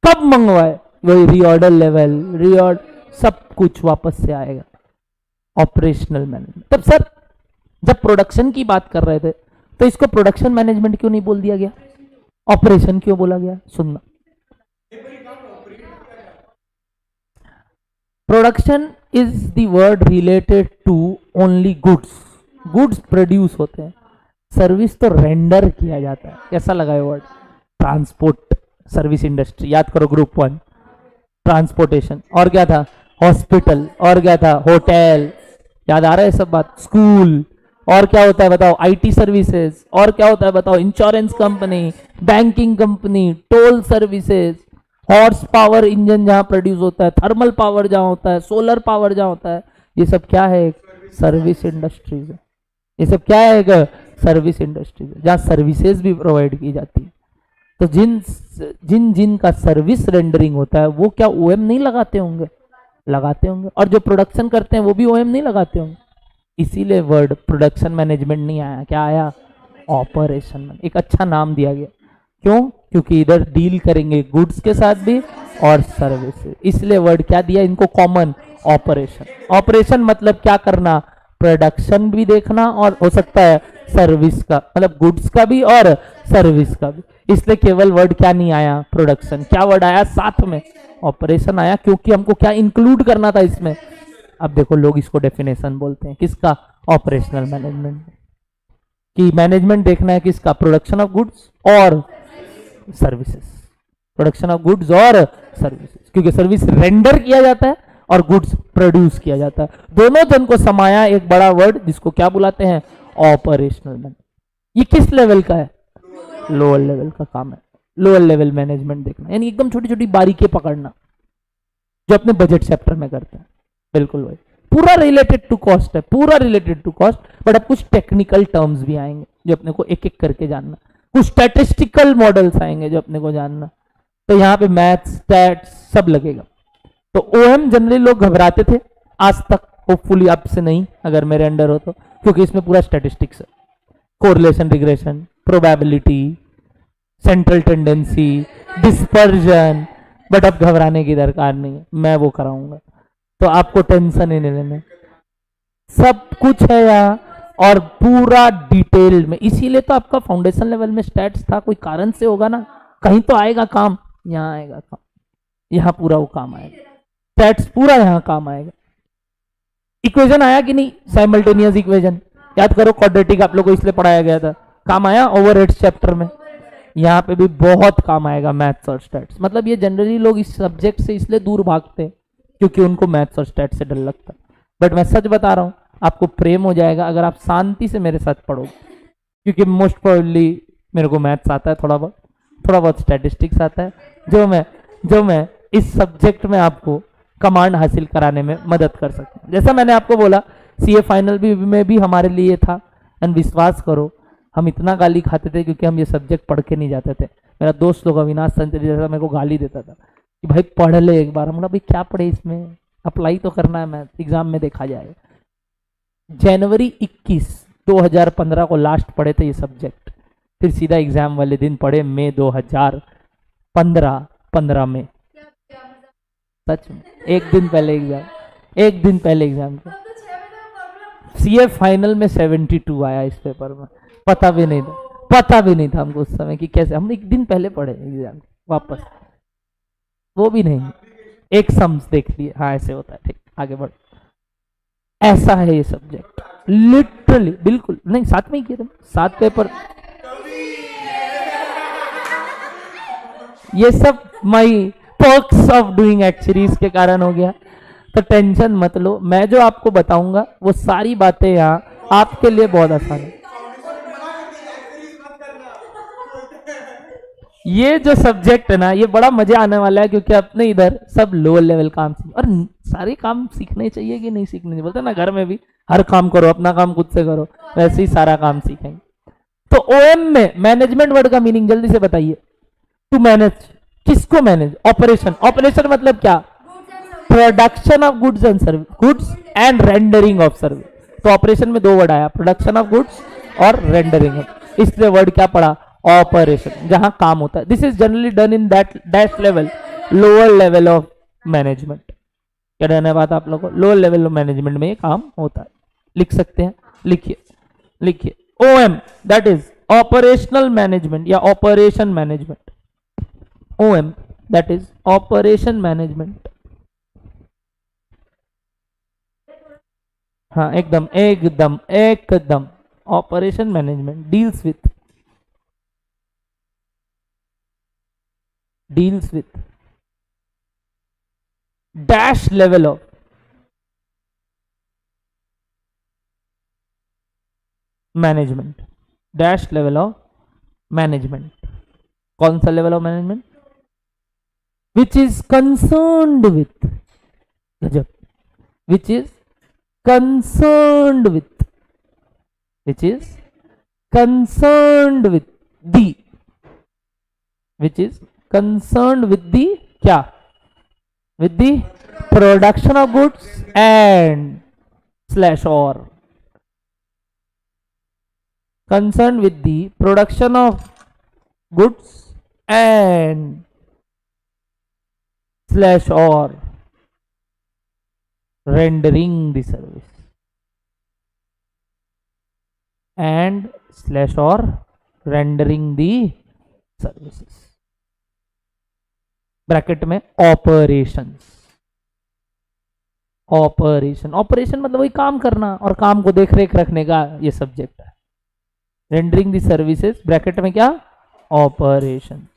कब मंगवाए, वही रीऑर्डर लेवल, रीऑर्डर सब कुछ वापस से आएगा। Operational management. तब सर जब प्रोडक्शन की बात कर रहे थे तो इसको प्रोडक्शन मैनेजमेंट क्यों नहीं बोल दिया गया? ऑपरेशन क्यों बोला गया? सुनना, production is the word related to only goods. Goods produce होते हैं, सर्विस तो रेंडर किया जाता है। कैसा लगा ये वर्ड? ट्रांसपोर्ट सर्विस इंडस्ट्री, याद करो ग्रुप 1, ट्रांसपोर्टेशन। और क्या था? हॉस्पिटल। और क्या था? होटल। याद आ रहा है सब बात? स्कूल। और क्या होता है बताओ? IT services. और क्या होता है बताओ? Insurance company, banking company, toll services, horse power engine जहां प्रोड्यूस होता है, थर्मल पावर जहां होता है, सोलर पावर जहां होता है, ये सब क्या है? एक सर्विस इंडस्ट्रीज है। ये सब क्या है? एक सर्विस इंडस्ट्रीज है जहां सर्विसेज भी प्रोवाइड की जाती है। तो जिन जिन जिन का सर्विस रेंडरिंग होता है वो क्या ओएम नहीं लगाते होंगे? लगाते होंगे। और जो प्रोडक्शन करते हैं वो भी ओएम नहीं लगाते होंगे। इसीलिए वर्ड प्रोडक्शन मैनेजमेंट नहीं आया, क्या आया? ऑपरेशन। एक अच्छा नाम दिया गया। क्यों? क्योंकि इधर डील करेंगे गुड्स के साथ भी और सर्विस, इसलिए वर्ड क्या दिया इनको? Common, operation. ऑपरेशन मतलब क्या करना? प्रोडक्शन भी देखना और हो सकता है सर्विस का, मतलब गुड्स का भी और सर्विस का भी। इसलिए केवल वर्ड क्या नहीं आया? प्रोडक्शन। क्या वर्ड आया साथ में? ऑपरेशन आया, क्योंकि हमको क्या इंक्लूड करना था इसमें? अब देखो लोग इसको डेफिनेशन बोलते हैं किसका? ऑपरेशनल मैनेजमेंट की। मैनेजमेंट देखना है किसका? प्रोडक्शन ऑफ गुड्स और सर्विसेज। प्रोडक्शन ऑफ गुड्स और सर्विसेज, क्योंकि सर्विस रेंडर किया जाता है और गुड्स प्रोड्यूस किया जाता है। दोनों जन को समाया एक बड़ा वर्ड जिसको क्या बुलाते हैं? Operational management. ये किस लेवल का है? लोअर लेवल का काम है। लोअर लेवल मैनेजमेंट देखना, यानी एकदम छोटी छोटी बारीकी पकड़ना, जो अपने बजट चैप्टर में करते हैं। बिल्कुल भाई, पूरा रिलेटेड टू कॉस्ट है, पूरा रिलेटेड टू कॉस्ट। बट अब कुछ टेक्निकल टर्म्स भी आएंगे जो अपने को एक एक करके जानना। कुछ स्टैटिस्टिकल मॉडल्स आएंगे जो अपने को जानना। तो यहाँ पे मैथ्स, स्टैट्स सब लगेगा। तो ओएम जनरली लोग घबराते थे आज तक, होपफुली अब से नहीं, अगर मेरे अंडर हो तो, क्योंकि इसमें पूरा स्टैटिस्टिक्स है। Correlation, regression, probability, central tendency, dispersion. But अब घबराने की दरकार नहीं है, मैं वो कराऊंगा, तो आपको टेंशन ही नहीं लेना। सब कुछ है यहाँ और पूरा डिटेल में। इसीलिए तो आपका फाउंडेशन लेवल में स्टैट्स था, कोई कारण से होगा ना, कहीं तो आएगा काम, यहाँ आएगा काम, यहाँ पूरा वो काम आएगा। स्टैट्स पूरा यहाँ काम आएगा। इक्वेशन आया कि नहीं? साइमल्टेनियस इक्वेशन याद करो, क्वाड्रेटिक आप लोग को इसलिए पढ़ाया गया था, काम आया ओवरहेड्स चैप्टर में। यहाँ पे भी बहुत काम आएगा मैथ्स और स्टैट्स। मतलब ये जनरली लोग इस सब्जेक्ट से इसलिए दूर भागते हैं क्योंकि उनको मैथ्स और स्टैट्स से डर लगता है। बट मैं सच बता रहा हूँ, आपको प्रेम हो जाएगा अगर आप शांति से मेरे साथ पढ़ोगे, क्योंकि मोस्ट प्रोबेबली मेरे को मैथ्स आता है, थोड़ा बहुत स्टैटिस्टिक्स आता है, जो मैं इस सब्जेक्ट में आपको कमांड हासिल कराने में मदद कर सकता हूँ। जैसा मैंने आपको बोला, सीए फाइनल में भी हमारे लिए था। एंड विश्वास करो, हम इतना गाली खाते थे क्योंकि हम ये सब्जेक्ट पढ़ के नहीं जाते थे। मेरा दोस्त लोग अविनाश संचरी जैसा मेरे को गाली देता था कि भाई पढ़ ले एक बार। हम बोला भाई क्या पढ़े इसमें, अप्लाई तो करना है, मैथ एग्जाम में देखा जाएगा। जनवरी 21 2015 को लास्ट पढ़े थे ये सब्जेक्ट, फिर सीधा एग्जाम वाले दिन पढ़े मई 2015 में। सच में एक दिन पहले एग्जाम का। सीए फाइनल में 72 आया इस पेपर में। पता भी नहीं था हमको उस समय कि कैसे, हम एक दिन पहले पढ़े एग्जाम वापस, वो भी नहीं, एक सम्स देख लिए। हाँ ऐसे होता है, ठीक, आगे बढ़। ऐसा है ये सब्जेक्ट लिटरली, बिल्कुल नहीं, साथ में ही किए थे 7 पेपर। ये सब माई पर्क्स ऑफ डूइंग एक्चुअलीज के कारण हो गया। तो टेंशन मत लो, मैं जो आपको बताऊंगा वो सारी बातें यहाँ आपके लिए बहुत आसान है। ये जो सब्जेक्ट है ना, ये बड़ा मजा आने वाला है, क्योंकि अपने इधर सब लोअर लेवल काम सीख, और सारे काम सीखने चाहिए कि नहीं सीखने चाहिए, बोलते ना घर में भी हर काम करो, अपना काम खुद से करो, वैसे ही सारा काम सीखेंगे। तो ओएम में मैनेजमेंट वर्ड का मीनिंग जल्दी से बताइए। टू मैनेज, किसको मैनेज? ऑपरेशन। ऑपरेशन मतलब क्या? Production of goods and service, goods and rendering of service. तो ऑपरेशन में 2 वर्ड आया, प्रोडक्शन ऑफ गुड्स और रेंडरिंग ऑफ, इसलिए वर्ड क्या पड़ा? ऑपरेशन, जहां काम होता है। This is generally done in that level, lower level of management. क्या डन है बात आप लोगों को? लोअर लेवल ऑफ मैनेजमेंट में ये काम होता है। लिख सकते हैं, लिखिए OM, that is operational management या operation management. OM that is operation management. हाँ एकदम operation management deals with dash level of management. Dash level of management, कौन सा level of management? which is concerned with, गजब, which is concerned with, which is concerned with the, which is concerned with the क्या, with the production of goods and slash or, concerned with the production of goods and slash or rendering the service, and slash or rendering the services, bracket में operations, operation, operation मतलब वही काम करना और काम को देख रेख रखने का ये सब्जेक्ट है। रेंडरिंग द सर्विसेज ब्रैकेट में क्या, ऑपरेशन।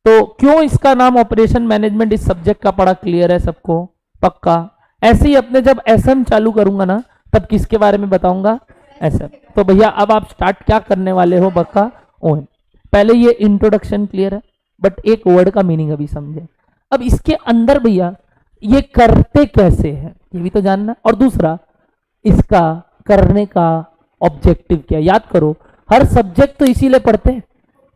तो क्यों इसका नाम ऑपरेशन मैनेजमेंट, इस सब्जेक्ट का पढ़ा क्लियर है सबको, पक्का। ऐसे ही अपने जब एसएम चालू करूंगा ना तब किसके बारे में बताऊंगा, एसएम। तो भैया अब आप स्टार्ट क्या करने वाले हो, बक्का ओएम। पहले ये इंट्रोडक्शन क्लियर है, बट एक वर्ड का मीनिंग अभी समझे। अब इसके अंदर भैया ये करते कैसे हैं ये भी तो जानना, और दूसरा इसका करने का ऑब्जेक्टिव क्या। याद करो हर सब्जेक्ट तो इसीलिए पढ़ते हैं,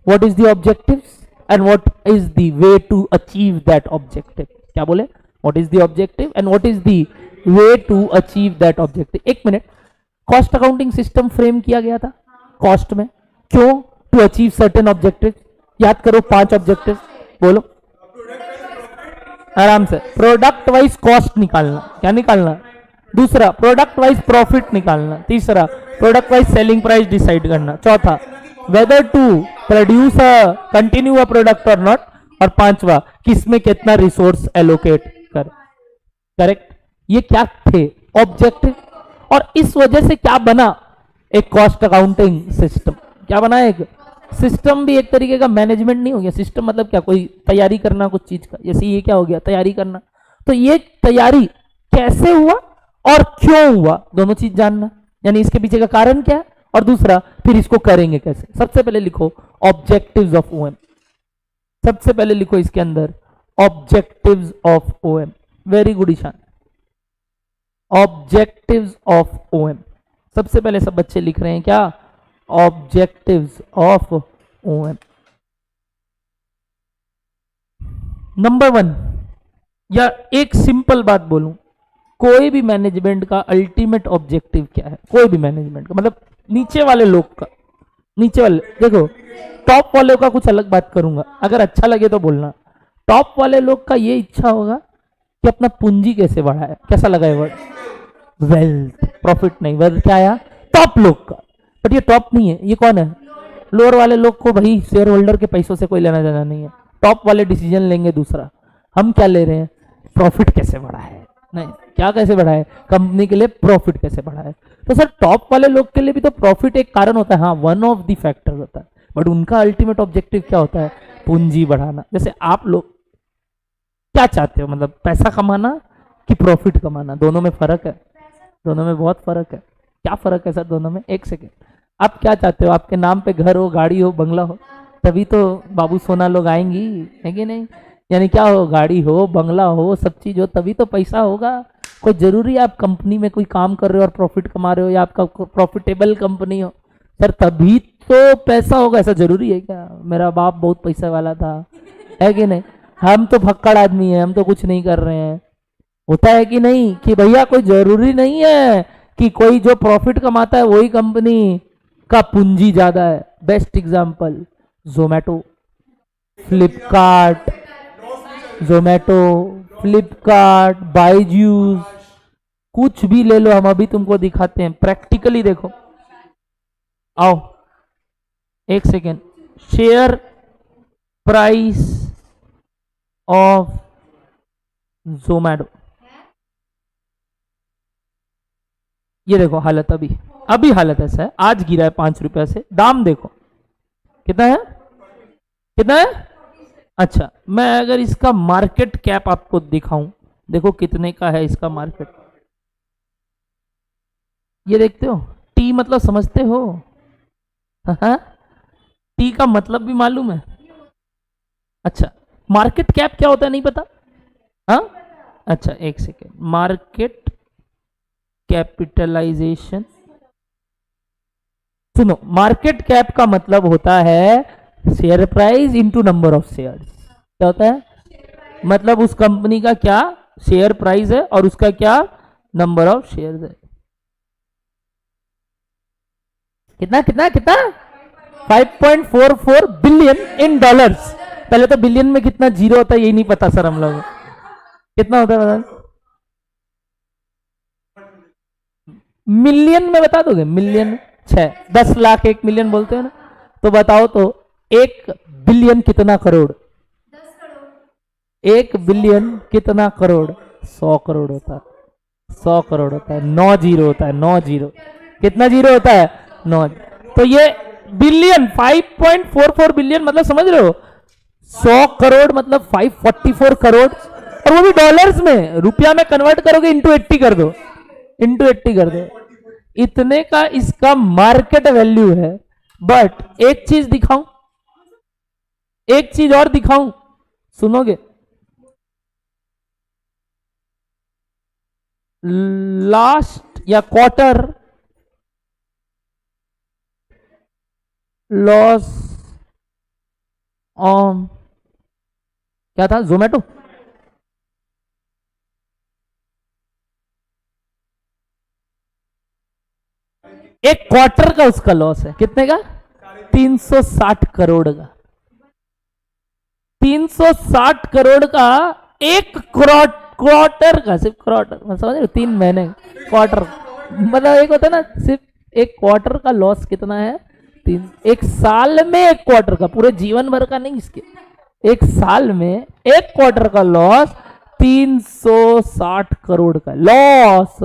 what is the objective and what is the way to achieve that objective. क्या बोले, what is the objective and what is the way to achieve that objective. एक minute, cost accounting system frame किया गया था cost में, क्यों, to achieve certain objective. याद करो 5 ऑब्जेक्टिव, बोलो आराम से। प्रोडक्ट वाइज कॉस्ट निकालना, क्या निकालना, दूसरा प्रोडक्ट वाइज प्रॉफिट निकालना, तीसरा product wise selling price decide करना, चौथा whether to produce a continue a product और नॉट, और पांचवा किसमें कितना रिसोर्स एलोकेट कर। करेक्ट, ये क्या थे ऑब्जेक्टिव, और इस वजह से क्या बना एक कॉस्ट अकाउंटिंग सिस्टम। क्या बना, एक सिस्टम भी एक तरीके का मैनेजमेंट नहीं हो गया। सिस्टम मतलब क्या, कोई तैयारी करना कुछ चीज का, जैसे ये क्या हो गया, तैयारी करना। तो ये तैयारी कैसे हुआ और क्यों हुआ, दोनों चीज जानना, यानी इसके पीछे का कारण क्या है, और दूसरा फिर इसको करेंगे कैसे। सबसे पहले लिखो ऑब्जेक्टिव्स ऑफ ओएम, सबसे पहले लिखो इसके अंदर objectives of OM. Very good Ishan, objectives of OM. सबसे पहले सब बच्चे लिख रहे हैं क्या, ऑब्जेक्टिव्स ऑफ ओएम। नंबर 1, या एक सिंपल बात बोलूं, कोई भी मैनेजमेंट का अल्टीमेट ऑब्जेक्टिव क्या है, कोई भी मैनेजमेंट का, मतलब नीचे वाले लोग का, नीचे वाले देखो, टॉप वाले का कुछ अलग बात करूंगा, अगर अच्छा लगे तो बोलना। टॉप वाले लोग का ये इच्छा होगा कि अपना पूंजी कैसे बढ़ाए। कैसा लगा ये वर्ड, वेल्थ, प्रॉफिट नहीं, वेल्थ क्या आया, टॉप लोग का। बट ये टॉप नहीं है, ये कौन है, लोअर वाले लोग को भाई शेयर होल्डर के पैसों से कोई लेना देना नहीं है। टॉप वाले डिसीजन लेंगे दूसरा, हम क्या ले रहे हैं, प्रॉफिट कैसे बढ़ाए, नहीं क्या कैसे बढ़ाए, कंपनी के लिए प्रॉफिट कैसे बढ़ाए। तो सर टॉप वाले लोग के लिए भी तो प्रॉफिट एक कारण होता है, हाँ वन ऑफ द फैक्टर होता है, बट उनका अल्टीमेट ऑब्जेक्टिव क्या होता है, पूंजी बढ़ाना। जैसे आप लोग क्या चाहते हो, मतलब पैसा कमाना कि प्रॉफिट कमाना, दोनों में फर्क है, दोनों में बहुत फर्क है। क्या फर्क है सर दोनों में, एक सेकेंड, आप क्या चाहते हो, आपके नाम पे घर हो, गाड़ी हो, बंगला हो, तभी तो बाबू सोना लोग आएंगी, है कि नहीं। यानी क्या हो, गाड़ी हो, बंगला हो, सब चीज हो, तभी तो पैसा होगा। कोई जरूरी है आप कंपनी में कोई काम कर रहे हो और प्रॉफिट कमा रहे हो, या आपका प्रॉफिटेबल कंपनी हो, सर तभी तो पैसा होगा, ऐसा जरूरी है क्या। मेरा बाप बहुत पैसा वाला था, है कि नहीं, हम तो भक्कड़ आदमी है, हम तो कुछ नहीं कर रहे हैं। होता है कि नहीं, कि भैया कोई जरूरी नहीं है कि कोई जो प्रॉफिट कमाता है वही कंपनी का पूंजी ज्यादा है। बेस्ट एग्जांपल जोमेटो, फ्लिपकार्ट, जोमेटो, फ्लिपकार्ट, बायजूस, कुछ भी ले लो, हम अभी तुमको दिखाते हैं, प्रैक्टिकली देखो। आओ एक second, share price of Zomato, ये देखो हालत, अभी हालत ऐसा है, आज गिरा है 5 रुपया से, दाम देखो कितना है, कितना है। अच्छा मैं अगर इसका मार्केट कैप आपको दिखाऊं, देखो कितने का है इसका मार्केट, ये देखते हो, टी मतलब समझते हो, हाँ टी का मतलब भी मालूम है, अच्छा, मार्केट कैप क्या होता है नहीं पता? हाँ, अच्छा एक सेकेंड, मार्केट कैपिटलाइजेशन। सुनो, मार्केट कैप का मतलब होता है share price into number of shares. क्या होता है? मतलब उस कंपनी का क्या शेयर प्राइस है और उसका क्या नंबर ऑफ शेयर्स है। कितना कितना कितना? 5.44 बिलियन इन डॉलर्स। पहले तो बिलियन में कितना जीरो होता है यही नहीं पता सर हम लोग। कितना होता है बता? मिलियन में बता दोगे? मिलियन 10 लाख 1 मिलियन बोलते हैं ना। तो बताओ तो 1 बिलियन कितना करोड़? 1 बिलियन कितना करोड़? 100 करोड़ होता है। 100 करोड़ होता है। 9 जीरो होता है। 9 जीरो। कितना जीरो होता है? 9। तो ये बिलियन 5.44 बिलियन मतलब समझ रहे हो? 100 करोड़ मतलब 544 करोड़, और वो भी डॉलर्स में। रुपया में कन्वर्ट करोगे इंटू 80 कर दो, इंटू 80 कर दो। इतने का इसका मार्केट वैल्यू है। बट एक चीज दिखाऊं, एक चीज और दिखाऊं, सुनोगे? लास्ट या क्वार्टर लॉस ऑन क्या था? जोमेटो। एक क्वार्टर का उसका लॉस है। कितने का? 360 करोड़ का। 360 करोड़ का एक क्वार्टर का, सिर्फ क्वार्टर, समझ रहे? 3 महीने क्वार्टर मतलब एक होता है ना, सिर्फ एक क्वार्टर का लॉस कितना है? 3। एक साल में एक क्वार्टर का, पूरे जीवन भर का नहीं, इसके एक साल में एक क्वार्टर का लॉस 360 करोड़ का लॉस।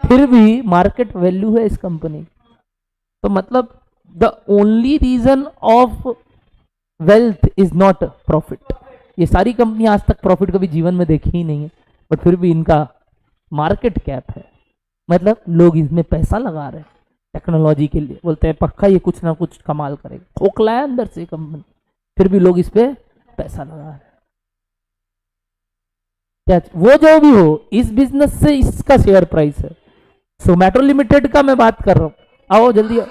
फिर भी मार्केट वैल्यू है इस कंपनी। तो मतलब the only reason of wealth is not profit. ये सारी कंपनी आज तक प्रॉफिट कभी जीवन में देखी ही नहीं है, बट फिर भी इनका मार्केट कैप है। मतलब लोग इसमें पैसा लगा रहे हैं टेक्नोलॉजी के लिए, बोलते हैं पक्का ये कुछ ना कुछ कमाल करेगा। खोखला है अंदर से कंपनी, फिर भी लोग इस पे पैसा लगा रहे हैं। क्या वो जो भी हो, इस बिजनेस से इसका शेयर प्राइस है। जोमैटो लिमिटेड का मैं बात कर रहा हूं। आओ जल्दी आओ,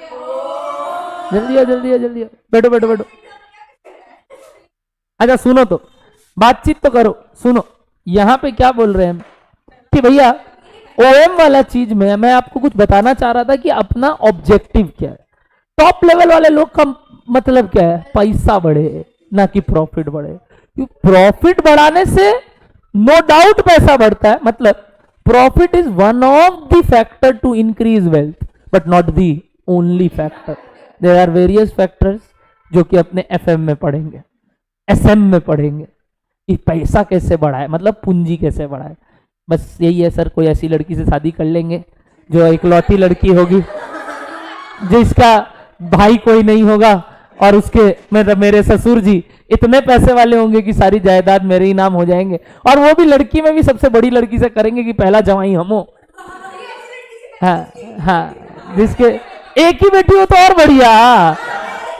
जल्दी आओ, जल्दी आओ, जल्दी आओ, बैठो बैठो बैठो। अच्छा सुनो तो, बातचीत तो करो। सुनो, यहां पे क्या बोल रहे हैं कि भैया ओएम वाला चीज में मैं आपको कुछ बताना चाह रहा था कि अपना ऑब्जेक्टिव क्या है। टॉप लेवल वाले लोग का मतलब क्या है? पैसा बढ़े, ना कि प्रॉफिट बढ़े। प्रॉफिट बढ़ाने से नो डाउट पैसा बढ़ता है। मतलब profit is one of the factor to increase wealth, but not the only factor. There are various factors जो कि अपने एफएम में पढ़ेंगे, एसएम में पढ़ेंगे कि पैसा कैसे बढ़ाए, मतलब पूंजी कैसे बढ़ाए। बस यही है सर, कोई ऐसी लड़की से शादी कर लेंगे जो इकलौती लड़की होगी, जिसका भाई कोई नहीं होगा, और उसके मेरे ससुर जी इतने पैसे वाले होंगे कि सारी जायदाद मेरे ही नाम हो जाएंगे, और वो भी लड़की में भी सबसे बड़ी लड़की से करेंगे कि पहला जवाई हम हो। हाँ हाँ, जिसके एक ही बेटी हो तो और बढ़िया,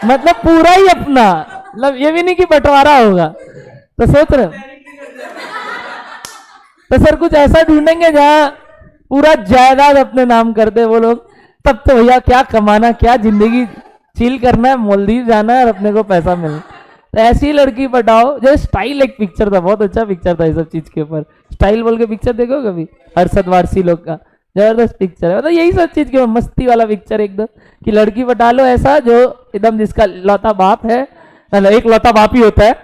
मतलब पूरा ही अपना, मतलब ये भी नहीं कि बंटवारा होगा। तो सोच रहे तो सर कुछ ऐसा ढूंढेंगे जहां पूरा जायदाद अपने नाम कर दे वो लोग, तब तो भैया क्या कमाना, क्या जिंदगी चिल करना है, मालदीव जाना है और अपने को पैसा मिलना। तो ऐसी लड़की पटाओ। जैसे स्टाइल एक पिक्चर था, बहुत अच्छा पिक्चर था इस सब चीज के ऊपर। स्टाइल बोल के पिक्चर देखो कभी, हर्षद वारसी लोग का, जबरदस्त पिक्चर है। मतलब यही सब चीज के मस्ती वाला पिक्चर एकदम, कि लड़की पटा लो ऐसा जो एकदम, जिसका लौता बाप है, मतलब एक लौता बाप ही होता है,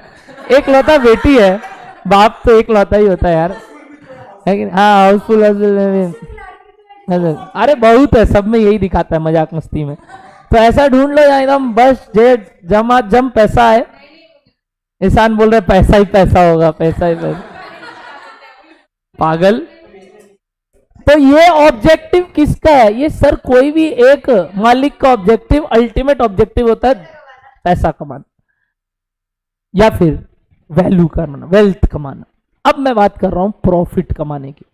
एक लौता बेटी है, बाप तो एक लौता ही होता है यार, है कि? हाँ, हाउसफुल। अरे बहुत है, सब में यही दिखाता है मजाक मस्ती में। तो ऐसा ढूंढ लो यहाँ एकदम बस जे जमा जम पैसा है। इंसान बोल रहे पैसा ही पैसा होगा, पैसा ही पैसा, पागल। तो ये ऑब्जेक्टिव किसका है? ये सर कोई भी एक मालिक का ऑब्जेक्टिव, अल्टीमेट ऑब्जेक्टिव होता है पैसा कमाना या फिर वैल्यू करना, वेल्थ कमाना। अब मैं बात कर रहा हूं प्रॉफिट कमाने की।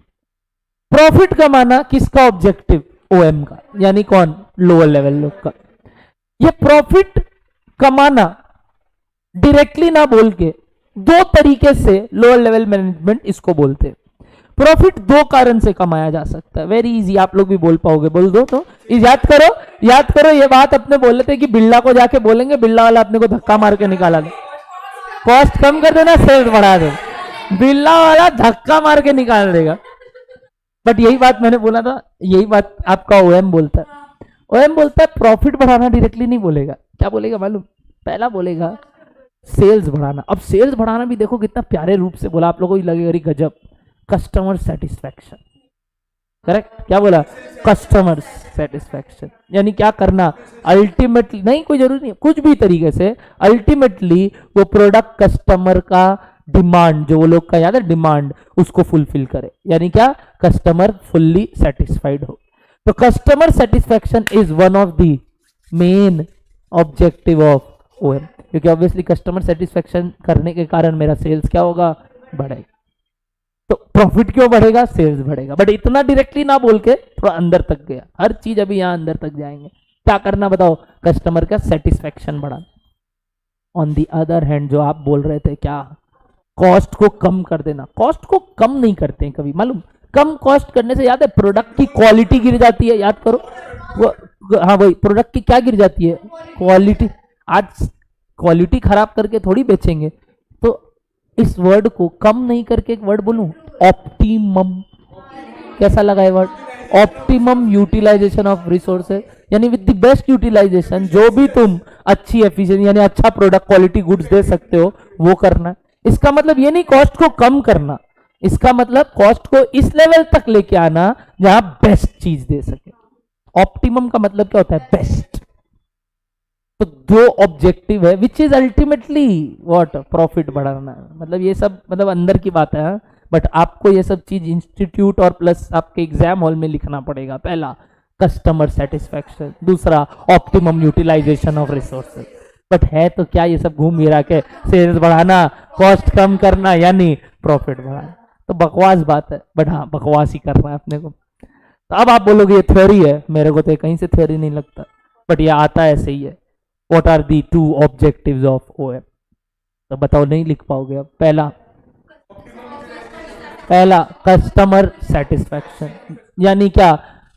प्रॉफिट कमाना किसका ऑब्जेक्टिव? ओएम का, यानी कौन? लोअर लेवल लोग का। ये प्रॉफिट कमाना डायरेक्टली ना बोल के दो तरीके से लोअर लेवल मैनेजमेंट इसको बोलते हैं। प्रॉफिट दो कारण से कमाया जा सकता है, वेरी इजी, आप लोग भी बोल पाओगे, बोल दो तो याद करो, याद करो। ये बात अपने बोले थे कि बिल्ला को जाके बोलेंगे, बिल्ला वाला अपने को धक्का मार के निकाला दे, कॉस्ट कम कर देना, सेल्स बढ़ा दे, बिल्ला वाला धक्का मार के निकाल देगा। बट यही बात मैंने बोला था, यही बात आपका ओएम बोलता है। ओएम बोलता है प्रॉफिट बढ़ाना डायरेक्टली नहीं बोलेगा, क्या बोलेगा मालूम? पहला बोलेगा सेल्स बढ़ाना। अब सेल्स बढ़ाना भी देखो कितना प्यारे रूप से बोला, आप लोगों को लगेगा अरे गजब, कस्टमर सेटिस्फैक्शन, करेक्ट, क्या बोला? Customer satisfaction. यानी क्या करना, अल्टीमेटली, नहीं कोई जरूरी नहीं, कुछ भी तरीके से अल्टीमेटली वो प्रोडक्ट कस्टमर का डिमांड, जो वो लोग का याद है डिमांड, उसको फुलफिल करे। यानी क्या, कस्टमर फुल्ली सेटिस्फाइड हो। तो customer satisfaction is one of the main objective of OM, क्योंकि ऑब्वियसली कस्टमर सेटिस्फैक्शन करने के कारण मेरा सेल्स क्या होगा, बढ़ेगा। तो प्रॉफिट क्यों बढ़ेगा, सेल्स बढ़ेगा। बट इतना डायरेक्टली ना बोल के थोड़ा अंदर तक गया, हर चीज अभी यहां अंदर तक जाएंगे। क्या करना बताओ, कस्टमर का सेटिस्फैक्शन बढ़ाना। ऑन दी अदर हैंड जो आप बोल रहे थे, क्या कॉस्ट को कम कर देना, कॉस्ट को कम नहीं करते हैं कभी, मालूम? कम कॉस्ट करने से याद है प्रोडक्ट की क्वालिटी गिर जाती है, याद करो वो, हाँ वही, प्रोडक्ट की क्या गिर जाती है, क्वालिटी। आज क्वालिटी खराब करके थोड़ी बेचेंगे। तो इस वर्ड को कम नहीं करके एक वर्ड बोलूं, ऑप्टिमम। कैसा लगा ये word, optimum utilization of resources, यानी विद द बेस्ट यूटिलाइजेशन, जो भी तुम अच्छी एफिशिएंसी यानी अच्छा प्रोडक्ट क्वालिटी गुड्स दे सकते हो वो करना। इसका मतलब ये नहीं कॉस्ट को कम करना, इसका मतलब कॉस्ट को इस लेवल तक लेके आना जहां बेस्ट चीज दे सके। ऑप्टिमम का मतलब क्या होता है, बेस्ट। तो दो ऑब्जेक्टिव है which is ultimately what, profit बढ़ाना। मतलब ये सब मतलब अंदर की बात है, बट आपको ये सब चीज इंस्टीट्यूट और प्लस आपके एग्जाम हॉल में लिखना पड़ेगा। पहला कस्टमर सेटिस्फैक्शन, दूसरा optimum utilization of resources. But है तो क्या ये सब घूम फिरा के सेल्स बढ़ाना, कॉस्ट कम करना, यानी प्रॉफिट बढ़ाना। तो बकवास बात है, बट हाँ बकवास ही करना है अपने को। तो अब आप बोलोगे ये थ्योरी है, मेरे को तो कहीं से थ्योरी नहीं लगता, बट ये आता ऐसे ही है। What are the two objectives of OM? तो बताओ, नहीं लिख पाओगे अब। पहला कस्टमर सेटिस्फैक्शन, यानी क्या,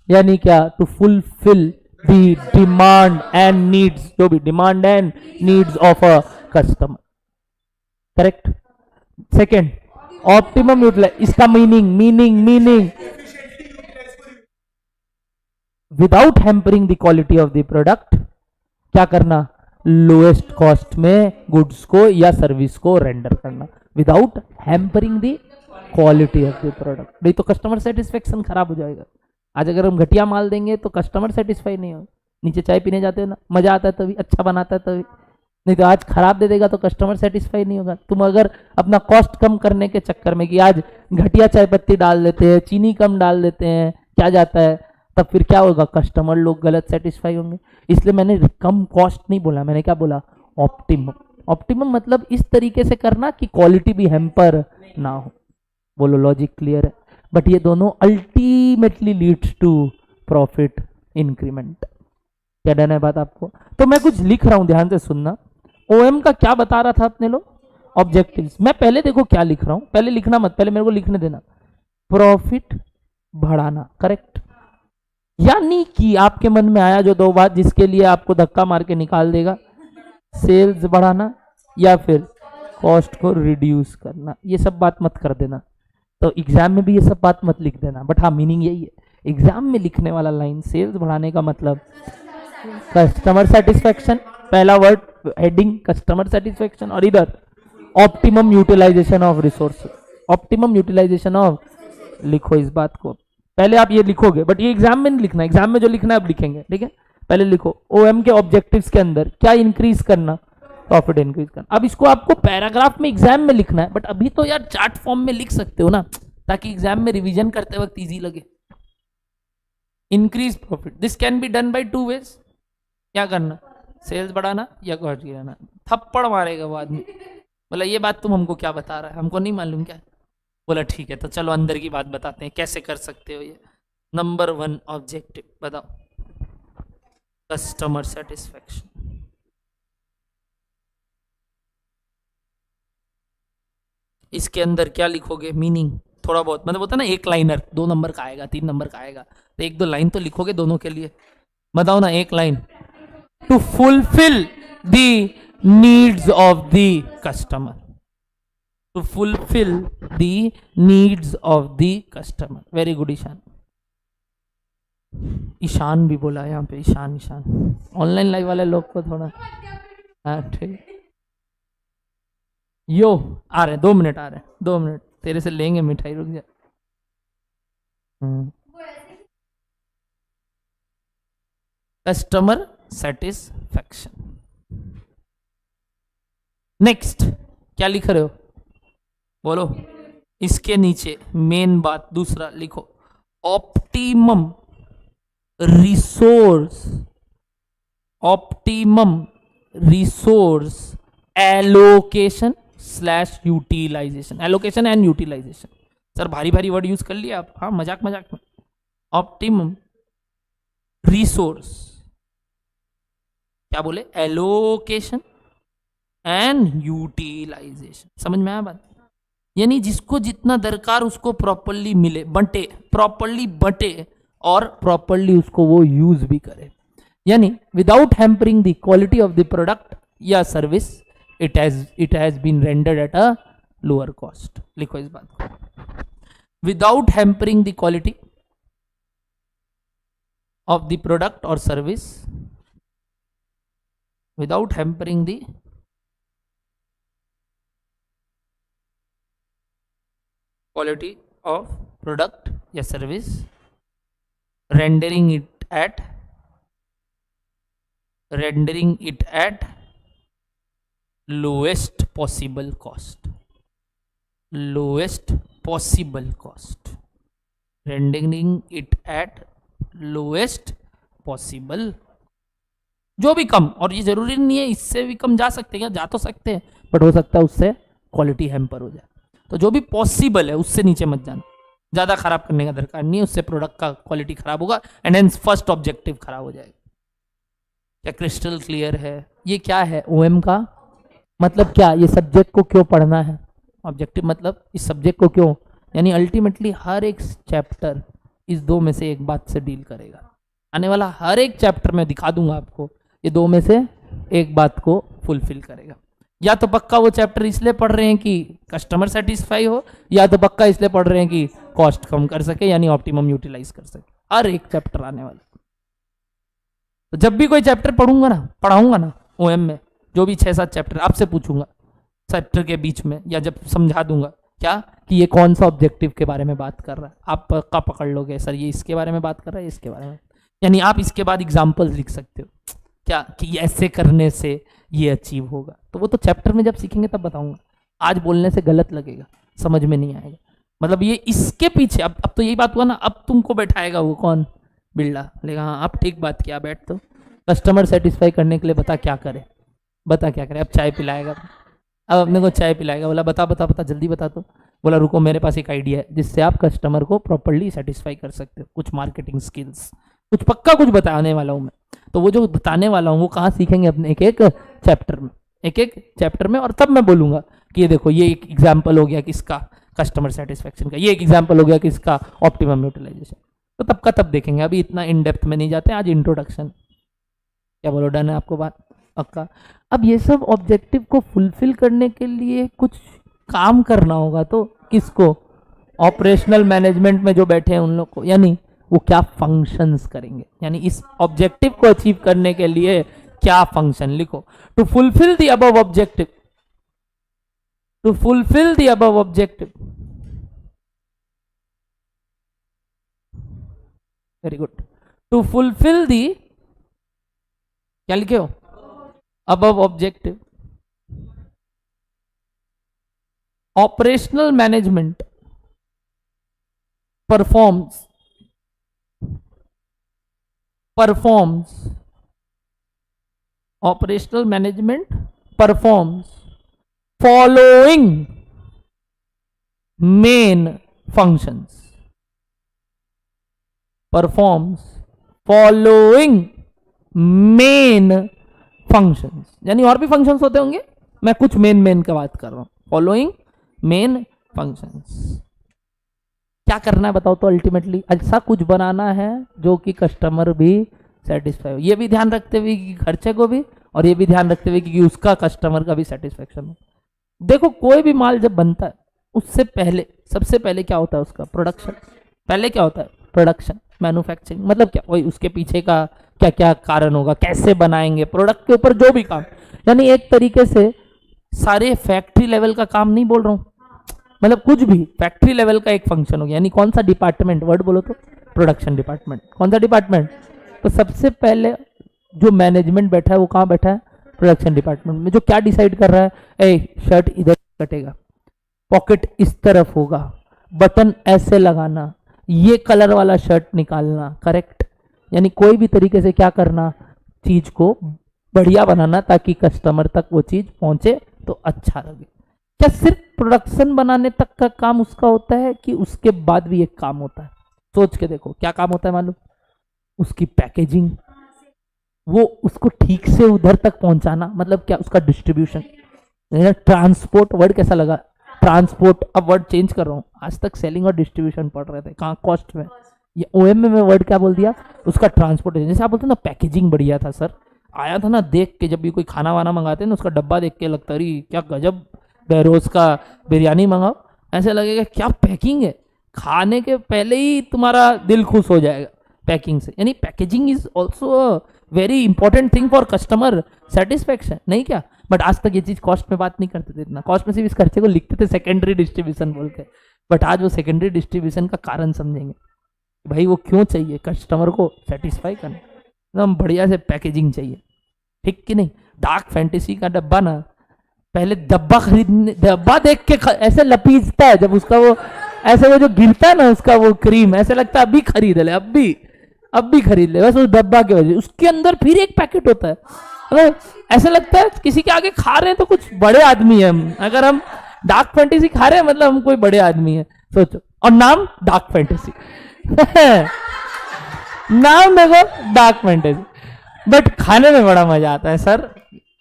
यानी क्या, to fulfil the demand and needs, जो भी demand and needs of a customer, correct. Second optimum utilise, इसका meaning without hampering the quality of the product, क्या करना, लोएस्ट कॉस्ट में गुड्स को या सर्विस को रेंडर करना without hampering the quality of the product. नहीं तो कस्टमर सेटिस्फेक्शन खराब हो जाएगा। आज अगर हम घटिया माल देंगे तो कस्टमर सेटिस्फाई नहीं होगा। नीचे चाय पीने जाते हो ना, मजा आता है तभी, अच्छा बनाता है तभी, नहीं तो आज खराब दे देगा तो कस्टमर सेटिस्फाई नहीं होगा। तुम अगर अपना कॉस्ट कम करने के चक्कर में कि आज घटिया चाय पत्ती डाल देते हैं, चीनी कम डाल देते हैं, क्या जाता है, तब फिर क्या होगा, कस्टमर लोग गलत सेटिस्फाई होंगे। इसलिए मैंने कम कॉस्ट नहीं बोला, मैंने क्या बोला, ऑप्टिमम। ऑप्टिमम मतलब इस तरीके से करना कि क्वालिटी भी हैम्पर ना हो। बोलो लॉजिक क्लियर है? बट ये दोनों ultimately leads to profit increment. क्या डन है बात आपको? तो मैं कुछ लिख रहा हूं, ध्यान से सुनना। ओएम का क्या बता रहा था अपने लोग, ऑब्जेक्टिव्स। मैं पहले देखो क्या लिख रहा हूं, पहले लिखना मत, पहले मेरे को लिखने देना। प्रॉफिट बढ़ाना, करेक्ट। यानी कि आपके मन में आया जो दो बात जिसके लिए आपको धक्का मार के निकाल देगा, सेल्स बढ़ाना या फिर कॉस्ट को रिड्यूस करना। ये सब बात मत कर देना, तो एग्जाम में भी ये सब बात मत लिख देना। बट हाँ मीनिंग यही है, एग्जाम में लिखने वाला लाइन सेल्स बढ़ाने का मतलब कस्टमर सेटिस्फेक्शन, पहला वर्ड हेडिंग कस्टमर सेटिस्फेक्शन, और इधर optimum utilization of resources. Optimum utilization of, लिखो इस बात को, पहले आप ये लिखोगे, बट ये एग्जाम में नहीं लिखना, एग्जाम में जो लिखना है अब लिखेंगे, ठीक है। पहले लिखो ओएम के ऑब्जेक्टिव्स के अंदर क्या इंक्रीज करना, प्रॉफिट इंक्रीज करना। अब इसको आपको पैराग्राफ में एग्जाम में लिखना है, बट अभी तो यार चार्ट फॉर्म में लिख सकते हो ना, ताकि एग्जाम में रिवीजन करते वक्त इजी लगे। Increase profit, this can be done by 2 ways। क्या करना, सेल्स बढ़ाना या कॉस्ट गिराना। थप्पड़ मारेगा वो आदमी, बोला ये बात तुम हमको क्या बता रहा है, हमको नहीं मालूम क्या। बोला ठीक है, तो चलो अंदर की बात बताते हैं, कैसे कर सकते हो ये। नंबर 1 ऑब्जेक्टिव बताओ, कस्टमर सेटिस्फेक्शन। इसके अंदर क्या लिखोगे, मीनिंग थोड़ा बहुत, मतलब होता है ना एक लाइनर, 2 नंबर का आएगा, 3 नंबर का आएगा, तो 1-2 लाइन तो लिखोगे दोनों के लिए। बताओ ना एक line. To fulfil the needs of the customer, to fulfil the needs of the customer. Very good Ishan. Ishan भी बोला यहाँ पे, ईशान ईशान। ऑनलाइन लाइव वाले लोग को थोड़ा, हाँ ठीक। यो आ रहे 2 मिनट, आ रहे 2 मिनट, तेरे से लेंगे मिठाई, रुक जा। Customer satisfaction. नेक्स्ट क्या लिख रहे हो, बोलो। इसके नीचे मेन बात दूसरा लिखो, optimum resource, optimum resource allocation slash utilization. Allocation and utilization, sir भारी भारी वर्ड यूज कर लिया आप, हाँ मजाक मजाक में। ऑप्टिमम रिसोर्स, क्या बोले, एलोकेशन एंड यूटिलाइजेशन। समझ में आया बात? यानी जिसको जितना दरकार उसको प्रॉपरली मिले, बंटे, प्रॉपरली बंटे और प्रॉपरली उसको वो यूज भी करे। यानी without hampering the quality of the product या service, it has been rendered at a lower cost. लिखो इस बात को, without hampering the quality of the product or service, without hampering the quality of product या service, rendering it at lowest possible cost, lowest possible cost, rendering it at lowest possible, जो भी कम। और ये जरूरी नहीं है इससे भी कम जा सकते हैं, जा तो सकते हैं, बट हो सकता है उससे क्वालिटी हैम्पर हो जाए। तो जो भी पॉसिबल है उससे नीचे मत जाना, ज़्यादा खराब करने का दरकार नहीं है, उससे प्रोडक्ट का क्वालिटी खराब होगा एंड हेंस फर्स्ट ऑब्जेक्टिव खराब हो जाएगा। क्या क्रिस्टल क्लियर है? ये क्या है ओएम का मतलब, क्या ये सब्जेक्ट को क्यों पढ़ना है, ऑब्जेक्टिव मतलब इस सब्जेक्ट को क्यों, यानी अल्टीमेटली हर एक चैप्टर इस 2 में से एक बात से डील करेगा। आने वाला हर एक चैप्टर में दिखा दूंगा आपको, ये 2 में से एक बात को फुलफिल करेगा। या तो पक्का वो चैप्टर इसलिए पढ़ रहे हैं कि कस्टमर सेटिस्फाई हो, या तो पक्का इसलिए पढ़ रहे हैं कि कॉस्ट कम कर सके, यानी ऑप्टिमम यूटिलाइज कर सके। हर एक चैप्टर आने वाला। तो जब भी कोई चैप्टर पढ़ाऊंगा ना ओएम में, जो भी 6-7 चैप्टर, आपसे पूछूंगा चैप्टर के बीच में, या जब समझा दूंगा क्या कि ये कौन सा ऑब्जेक्टिव के बारे में बात कर रहा है, आप पक्का पकड़ लोगे सर ये इसके बारे में बात कर रहा है, इसके बारे में। यानी आप इसके बाद एग्जाम्पल्स लिख सकते हो क्या कि ऐसे करने से ये अचीव होगा। तो वो तो चैप्टर में जब सीखेंगे तब बताऊंगा, आज बोलने से गलत लगेगा, समझ में नहीं आएगा। मतलब ये इसके पीछे अब तो यही बात हुआ ना, अब तुमको बैठाएगा वो कौन, बिल्डा, लेगा हाँ अब ठीक बात किया, बैठ। तो कस्टमर सेटिस्फाई करने के लिए बता क्या करे, बता क्या करे। अब चाय पिलाएगा, अब अपने को चाय पिलाएगा, बोला बता जल्दी बता। तो बोला रुको मेरे पास एक आइडिया है जिससे आप कस्टमर को प्रॉपर्ली सेटिस्फाई कर सकते हो, कुछ मार्केटिंग स्किल्स, कुछ पक्का कुछ बताने वाला हूँ मैं। तो वो जो बताने वाला हूँ वो कहाँ सीखेंगे, अपने एक एक चैप्टर में। और तब मैं बोलूँगा कि ये देखो ये एक एग्जाम्पल हो गया किसका, कस्टमर सेटिस्फैक्शन का, ये एक एग्जाम्पल हो गया किसका, ऑप्टिमम यूटिलाइजेशन। तो तब का तब देखेंगे, अभी इतना इन डेप्थ में नहीं जाते, आज इंट्रोडक्शन। क्या बोलो, डन है आपको बात पक्का? अब ये सब ऑब्जेक्टिव को फुलफिल करने के लिए कुछ काम करना होगा, तो किसको, ऑपरेशनल मैनेजमेंट में जो बैठे हैं उन लोग को, यानी वो क्या फंक्शंस करेंगे, यानी इस ऑब्जेक्टिव को अचीव करने के लिए क्या फंक्शन। लिखो, to fulfil the above objective, to fulfil the above objective, very good, to fulfil the, क्या लिखे हो, above objective, operational management performs operational management performs following main functions, performs following main functions, यानी और भी functions होते होंगे, मैं कुछ मेन का बात कर रहा हूं। Following main functions. क्या करना है बताओ तो अल्टीमेटली ऐसा कुछ बनाना है जो कि कस्टमर भी सेटिस्फाई हो, ये भी ध्यान रखते हुए कि खर्चे को भी, और ये भी ध्यान रखते हुए कि उसका कस्टमर का भी सेटिस्फेक्शन हो। देखो कोई भी माल जब बनता है उससे पहले सबसे पहले क्या होता है उसका प्रोडक्शन। पहले क्या होता है प्रोडक्शन, मैन्युफैक्चरिंग मतलब क्या, वही उसके पीछे का क्या क्या कारण होगा, कैसे बनाएंगे, प्रोडक्ट के ऊपर जो भी काम, यानी एक तरीके से सारे फैक्ट्री लेवल का काम नहीं बोल रहा हूँ, मतलब कुछ भी फैक्ट्री लेवल का एक फंक्शन हो गया। यानी कौन सा डिपार्टमेंट, वर्ड बोलो तो प्रोडक्शन डिपार्टमेंट। कौन सा डिपार्टमेंट, तो सबसे पहले जो मैनेजमेंट बैठा है वो कहाँ बैठा है, प्रोडक्शन डिपार्टमेंट में, जो क्या डिसाइड कर रहा है, ए शर्ट इधर कटेगा, पॉकेट इस तरफ होगा, बटन ऐसे लगाना, ये कलर वाला शर्ट निकालना, करेक्ट। यानी कोई भी तरीके से क्या करना, चीज को बढ़िया बनाना ताकि कस्टमर तक वो चीज पहुंचे तो अच्छा लगे। क्या सिर्फ प्रोडक्शन बनाने तक का काम उसका होता है कि उसके बाद भी एक काम होता है, सोच के देखो क्या काम होता है मालूम, उसकी पैकेजिंग, वो उसको ठीक से उधर तक पहुंचाना, मतलब क्या उसका डिस्ट्रीब्यूशन, ट्रांसपोर्ट, वर्ड कैसा लगा ट्रांसपोर्ट, अब वर्ड चेंज कर रहा हूँ, आज तक सेलिंग और डिस्ट्रीब्यूशन पढ़ रहे थे, कहाँ कॉस्ट में, ये ओएम में मैं वर्ड क्या बोल दिया, उसका ट्रांसपोर्टेशन। जैसे आप बोलते ना पैकेजिंग बढ़िया था सर, आया था ना देख के, जब भी कोई खाना वाना मंगाते हैं ना उसका डब्बा देख के लगता है क्या गजब, रोज का बिरयानी मंगाओ, ऐसे लगेगा क्या पैकिंग है, खाने के पहले ही तुम्हारा दिल खुश हो जाएगा पैकिंग से। यानी packaging is also a very important thing for customer satisfaction, नहीं क्या। बट आज तक ये चीज कॉस्ट में बात नहीं करते थे, इतना कॉस्ट में सिर्फ इस खर्चे को लिखते थे सेकेंडरी डिस्ट्रीब्यूशन बोल के। बट आज वो सेकेंडरी डिस्ट्रीब्यूशन का कारण समझेंगे, भाई वो क्यों चाहिए, कस्टमर को सेटिस्फाई करना, एकदम बढ़िया से पैकेजिंग चाहिए, ठीक कि नहीं। डार्क फैंटेसी का डब्बा ना, पहले डब्बा खरीदने, डब्बा देख के ऐसे लपीजता है, जब उसका वो ऐसे वो जो गिरता है ना उसका वो क्रीम, ऐसे लगता है अभी खरीद ले, अब भी खरीद ले, बस उस डब्बा की वजह। उसके अंदर फिर एक पैकेट होता है, मतलब ऐसा लगता है किसी के आगे खा रहे हैं तो कुछ बड़े आदमी है हम, अगर हम डार्क फैंटेसी खा रहे हैं मतलब हम कोई बड़े आदमी है, सोचो। और नाम डार्क फैंटेसी नाम देखो डार्क फैंटेसी, बट खाने में बड़ा मजा आता है सर।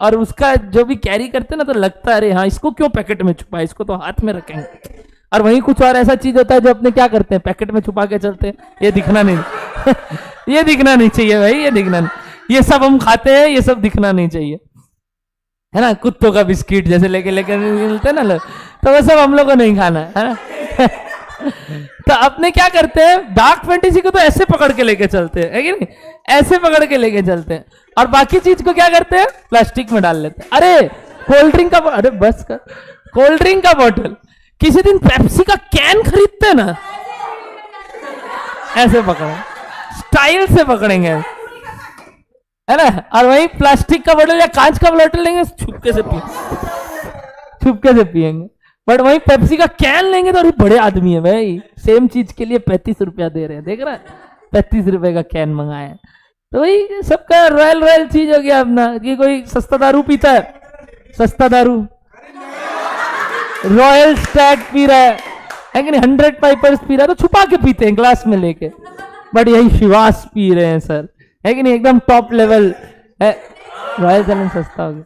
और उसका जो भी कैरी करते हैं ना तो लगता है अरे हाँ इसको क्यों पैकेट में छुपा, इसको तो हाथ में रखेंगे। और वहीं कुछ और ऐसा चीज होता है जो अपने क्या करते हैं पैकेट में छुपा के चलते हैं, ये दिखना नहीं ये दिखना नहीं चाहिए भाई, ये दिखना नहीं, ये सब हम खाते हैं, ये सब दिखना नहीं चाहिए, है ना। कुत्तों का बिस्किट जैसे लेके मिलते हैं ना लोग, तो वो सब हम लोग को नहीं खाना है ना तो अपने क्या करते हैं डार्क फैंटेसी को तो ऐसे पकड़ के लेके चलते हैं, है कि नहीं, ऐसे पकड़ के लेके चलते हैं, और बाकी चीज को क्या करते हैं प्लास्टिक में डाल लेते हैं। अरे कोल्ड ड्रिंक का, अरे बस कर, कोल्ड ड्रिंक का बोतल, किसी दिन पेप्सी का कैन खरीदते हैं ना, ऐसे पकड़े, स्टाइल से पकड़ेंगे, है ना। और वही प्लास्टिक का बोतल या कांच का बोतल लेंगे, छुपके से पिएंगे। बट वही पेप्सी का कैन लेंगे तो अरे बड़े आदमी है भाई, सेम चीज के लिए 35 रुपया दे रहे हैं, देख रहा है 35 रुपए का कैन मंगाया है। तो वही सबका रॉयल चीज हो गया अपना, कि कोई सस्ता दारू पीता है, सस्ता दारू रॉयल स्टैग पी रहा है कि नहीं, 100 पाइपर्स पी रहा है, तो छुपा के पीते हैं ग्लास में लेके। बट यही शिवास पी रहे हैं सर, है कि नहीं, एकदम टॉप लेवल है, रॉयल चैलेंज सस्ता हो गया।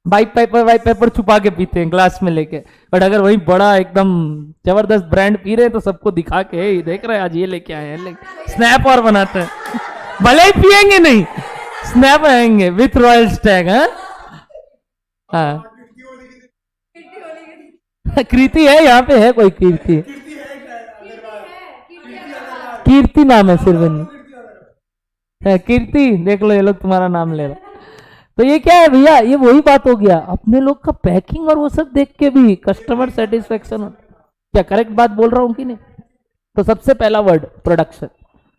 वाइट पेपर छुपा के पीते हैं ग्लास में लेके। बट अगर वही बड़ा एकदम जबरदस्त ब्रांड पी रहे हैं तो सबको दिखा के देख रहे हैं आज ये लेके आए हैं, स्नैप और बनाते हैं, भले ही पिएंगे नहीं, स्नैप आएंगे विथ रॉयल स्टैग। हाँ कृति है यहाँ पे, है कोई कीर्ति, कीर्ति नाम है सिर्फ, कीर्ति देख लो ये लोग तुम्हारा नाम ले रहा। तो ये क्या है भैया, ये वही बात हो गया, अपने लोग का पैकिंग और वो सब देख के भी कस्टमर सेटिस्फेक्शन। क्या करेक्ट बात बोल रहा हूँ कि नहीं। तो सबसे पहला वर्ड प्रोडक्शन,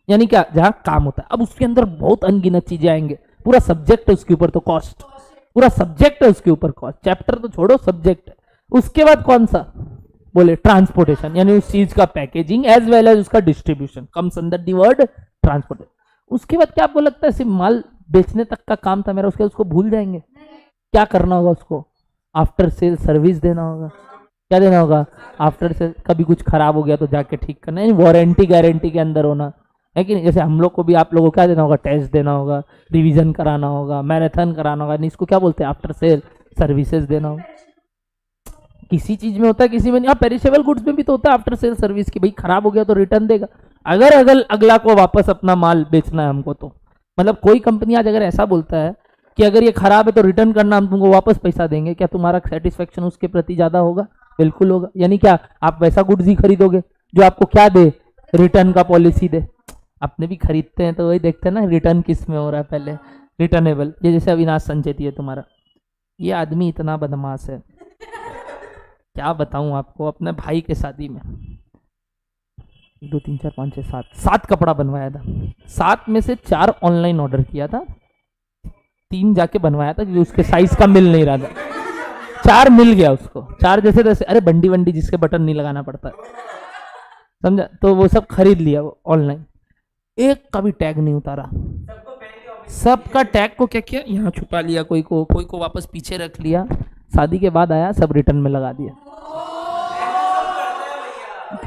यानी क्या, जहां काम होता है। अब उसके अंदर बहुत अनगिनत चीजें आएंगे, पूरा सब्जेक्ट है उसके ऊपर, तो कॉस्ट, पूरा सब्जेक्ट है उसके ऊपर, कॉस्ट चैप्टर तो छोड़ो सब्जेक्ट है। उसके बाद कौन सा बोले, ट्रांसपोर्टेशन, यानी उस चीज का पैकेजिंग एज वेल एज उसका distribution, comes under the word transportation. उसके बाद क्या आपको लगता है सिर्फ माल बेचने तक का काम था मेरा, उसके उसको भूल जाएंगे, क्या करना होगा उसको, आफ्टर सेल सर्विस देना होगा। क्या देना होगा, आफ्टर सेल, कभी कुछ खराब हो गया तो जाके ठीक करना, यानी वारंटी गारंटी के अंदर होना, है कि नहीं। जैसे हम लोग को भी आप लोगों को क्या देना होगा, टेस्ट देना होगा, रिवीजन कराना होगा, मैराथन कराना होगा, इसको क्या बोलते हैं आफ्टर सेल सर्विसेज देना होगा। किसी चीज में होता है, किसी में नहीं। हाँ, पेरिशेबल गुड्स में भी तो होता है आफ्टर सेल सर्विस की, भाई खराब हो गया तो रिटर्न देगा, अगर अगला को वापस अपना माल बेचना है हमको तो। मतलब कोई कंपनी आज अगर ऐसा बोलता है कि अगर ये खराब है तो रिटर्न करना, हम तुमको वापस पैसा देंगे, क्या तुम्हारा सेटिस्फेक्शन उसके प्रति ज्यादा होगा? बिल्कुल होगा। यानी क्या आप वैसा गुड्स ही खरीदोगे जो आपको क्या दे, रिटर्न का पॉलिसी दे। अपने भी खरीदते हैं तो वही देखते हैं ना रिटर्न किस में हो रहा है पहले, रिटर्नेबल। ये जैसे अविनाश संचेती है तुम्हारा, ये आदमी इतना बदमाश है, क्या बताऊं आपको। अपने भाई के शादी में 2 3 4 5 6 7 कपड़ा बनवाया था, 7 में से 4 ऑनलाइन ऑर्डर किया था, 3 जाके बनवाया था क्योंकि उसके साइज का मिल नहीं रहा था। 4 मिल गया उसको, 4 जैसे तैसे, अरे बंडी वंडी जिसके बटन नहीं लगाना पड़ता, समझा? तो वो सब खरीद लिया वो ऑनलाइन, एक का भी टैग नहीं उतारा। सबका टैग को क्या किया, यहाँ छुपा लिया, कोई को वापस पीछे रख लिया। शादी के बाद आया, सब रिटर्न में लगा दिया।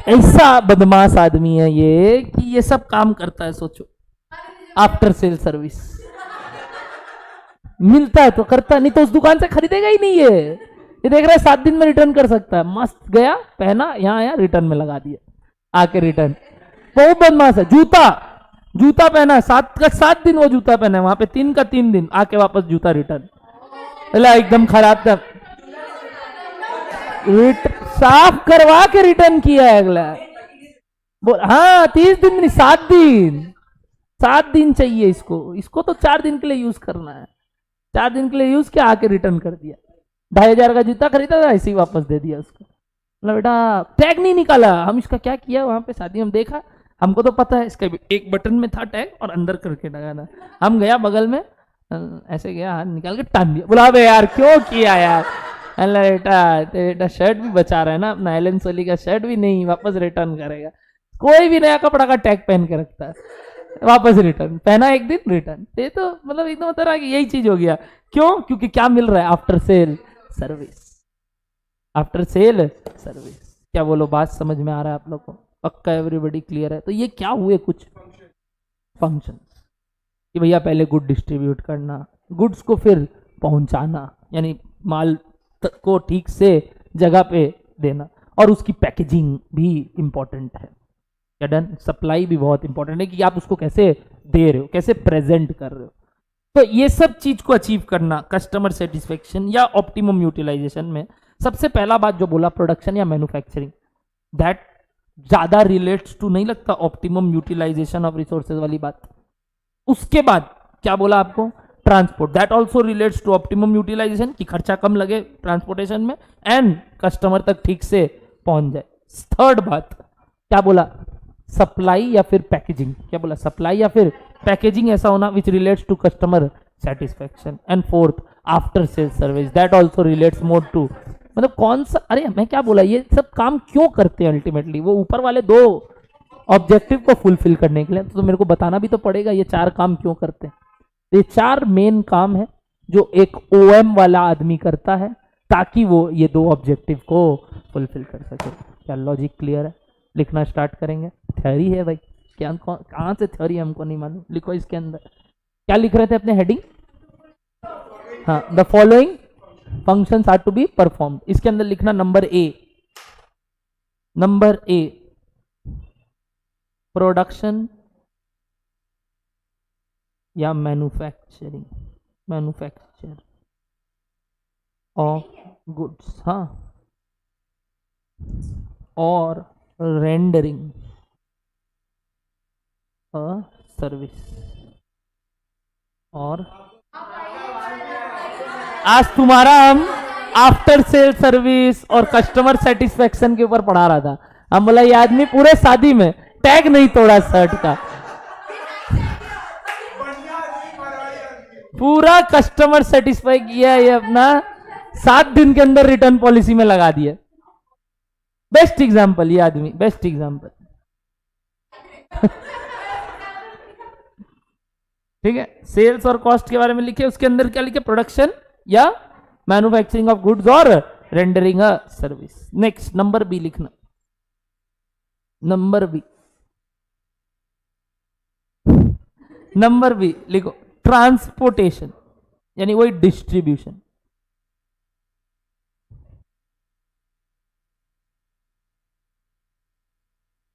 ऐसा बदमाश आदमी है ये कि ये सब काम करता है। सोचो, आफ्टर सेल सर्विस मिलता है तो करता, नहीं तो उस दुकान से खरीदेगा ही नहीं। ये देख रहा है 7 दिन में रिटर्न कर सकता है, मस्त गया, पहना, यहाँ आया, रिटर्न में लगा दिया, आके रिटर्न। बहुत बदमाश है। जूता पहना, 7 का 7 दिन वो जूता पहना है, वहां पे 3 का 3 दिन, आके वापस जूता रिटर्न, एकदम खराब था, साफ करवा के रिटर्न किया है अगला। हाँ 30 दिन नहीं, 7 दिन चाहिए इसको तो 4 दिन के लिए यूज करना है, 4 दिन के लिए यूज किया, आके रिटर्न कर दिया। 2,500 का जूता खरीदा था, ऐसे ही वापस दे दिया उसको। मतलब बेटा टैग नहीं निकाला। हम इसका क्या किया, वहां पे शादी में देखा, हमको तो पता है इसका एक बटन में था टैग और अंदर करके लगा था। हम गया बगल में, ऐसे गया, हाथ निकाल के टान दिया। बोला बे यार क्यों किया यार? अल्लाह बेटा शर्ट भी बचा रहा है ना अपना, एलन सोली का शर्ट भी नहीं वापस रिटर्न करेगा। कोई भी नया कपड़ा का टैग पहन के रखता है, वापस रिटर्न, पहना एक दिन रिटर्न। ये तो मतलब एकदम तरह की यही चीज हो गया। क्यों? क्योंकि क्या मिल रहा है, after sale service. After sale service, क्या बोलो, बात समझ में आ रहा है आप लोग को? पक्का एवरीबॉडी क्लियर है? तो ये क्या हुए, कुछ फंक्शन कि भैया पहले गुड डिस्ट्रीब्यूट करना, गुड्स को फिर पहुंचाना, यानी माल को ठीक से जगह पे देना, और उसकी पैकेजिंग भी इंपॉर्टेंट है। क्या डन? सप्लाई भी बहुत इंपॉर्टेंट है कि आप उसको कैसे दे रहे हो, कैसे प्रेजेंट कर रहे हो। तो ये सब चीज को अचीव करना, कस्टमर सेटिस्फेक्शन या ऑप्टिमम यूटिलाइजेशन में सबसे पहला बात जो बोला, प्रोडक्शन या मैन्युफैक्चरिंग, दैट ज्यादा रिलेट्स टू, नहीं लगता, ऑप्टिमम यूटिलाइजेशन ऑफ रिसोर्सेज वाली बात। उसके बाद क्या बोला आपको, transport, that also relates to optimum utilization, कि खर्चा कम लगे ट्रांसपोर्टेशन में एंड कस्टमर तक ठीक से पहुंच जाए। थर्ड बात क्या बोला, सप्लाई या फिर पैकेजिंग। क्या बोला, सप्लाई या फिर पैकेजिंग ऐसा होना which relates to customer satisfaction. And fourth after sale service, that also relates more to, मतलब कौन सा, अरे मैं क्या बोला, ये सब काम क्यों करते हैं अल्टीमेटली, वो ऊपर वाले 2 ऑब्जेक्टिव को फुलफिल करने के लिए। तो मेरे को बताना भी तो पड़ेगा ये 4 काम क्यों करते हैं। ये 4 मेन काम है जो एक ओएम वाला आदमी करता है ताकि वो ये 2 ऑब्जेक्टिव को फुलफिल कर सके। क्या लॉजिक क्लियर है? लिखना स्टार्ट करेंगे। थ्योरी है भाई, क्या कहाँ से थ्योरी हमको नहीं मालूम। लिखो इसके अंदर क्या लिख रहे थे अपने हेडिंग, हाँ, the following functions are to be perform. इसके अंदर लिखना नंबर ए प्रोडक्शन या मैन्युफैक्चर ऑफ गुड्स, हाँ, और रेंडरिंग अ सर्विस। और आज तुम्हारा हम आफ्टर सेल सर्विस और कस्टमर सेटिस्फेक्शन के ऊपर पढ़ा रहा था। हम बोला ये आदमी पूरे शादी में टैग नहीं तोड़ा शर्ट का, पूरा कस्टमर सेटिस्फाई किया, ये अपना 7 दिन के अंदर रिटर्न पॉलिसी में लगा दिया। बेस्ट एग्जांपल ये आदमी, बेस्ट एग्जांपल। ठीक है, सेल्स और कॉस्ट के बारे में लिखे, उसके अंदर क्या लिखे, प्रोडक्शन या मैन्युफैक्चरिंग ऑफ गुड्स और rendering a service. Next number B लिखना, नंबर बी लिखो, ट्रांसपोर्टेशन यानी वही distribution.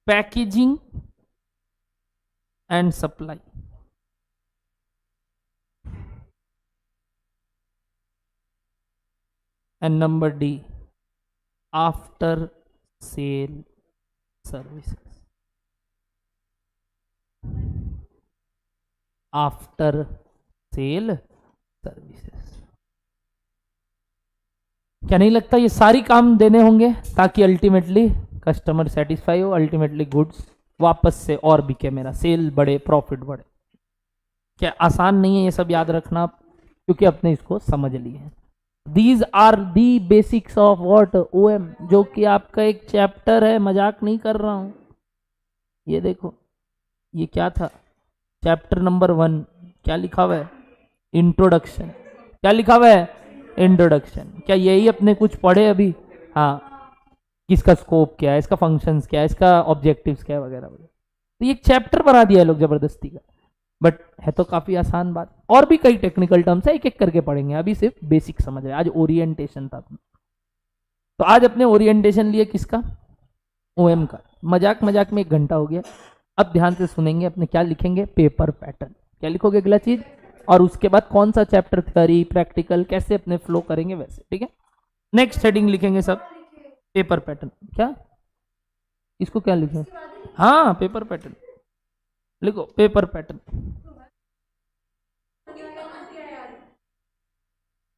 Packaging and supply. And number D, after sale services. After sale services. क्या नहीं लगता ये सारी काम देने होंगे ताकि अल्टीमेटली कस्टमर सेटिस्फाई हो, अल्टीमेटली गुड्स वापस से और बिके, मेरा सेल बढ़े, प्रॉफिट बढ़े। क्या आसान नहीं है ये सब याद रखना आप, क्योंकि अपने इसको समझ लिए हैं। These are the basics of what OM, जो कि आपका एक चैप्टर है, मजाक नहीं कर रहा हूं। ये देखो, ये क्या था, चैप्टर नंबर 1, क्या लिखा हुआ है, इंट्रोडक्शन। क्या लिखा हुआ है, इंट्रोडक्शन। क्या यही अपने कुछ पढ़े अभी? हाँ, किसका स्कोप क्या है, इसका फंक्शंस क्या है, इसका ऑब्जेक्टिव्स क्या है, वगैरह वगैरह। तो ये चैप्टर बना दिया है लोग जबरदस्ती का, बट है तो काफी आसान बात। और भी कई टेक्निकल टर्म्स है, एक एक करके पढ़ेंगे, अभी सिर्फ बेसिक समझ रहे। आज ओरिएंटेशन था, तो आज अपने ओरिएंटेशन लिए किसका, ओएम का। मजाक मजाक में 1 घंटा हो गया। अब ध्यान से सुनेंगे, अपने क्या लिखेंगे, पेपर पैटर्न। क्या लिखोगे अगला चीज, और उसके बाद कौन सा चैप्टर, थ्योरी, प्रैक्टिकल, कैसे अपने फ्लो करेंगे वैसे, ठीक है। नेक्स्ट हेडिंग लिखेंगे सब पेपर पैटर्न। क्या इसको क्या लिखें, हाँ पेपर पैटर्न लिखो, पेपर पैटर्न।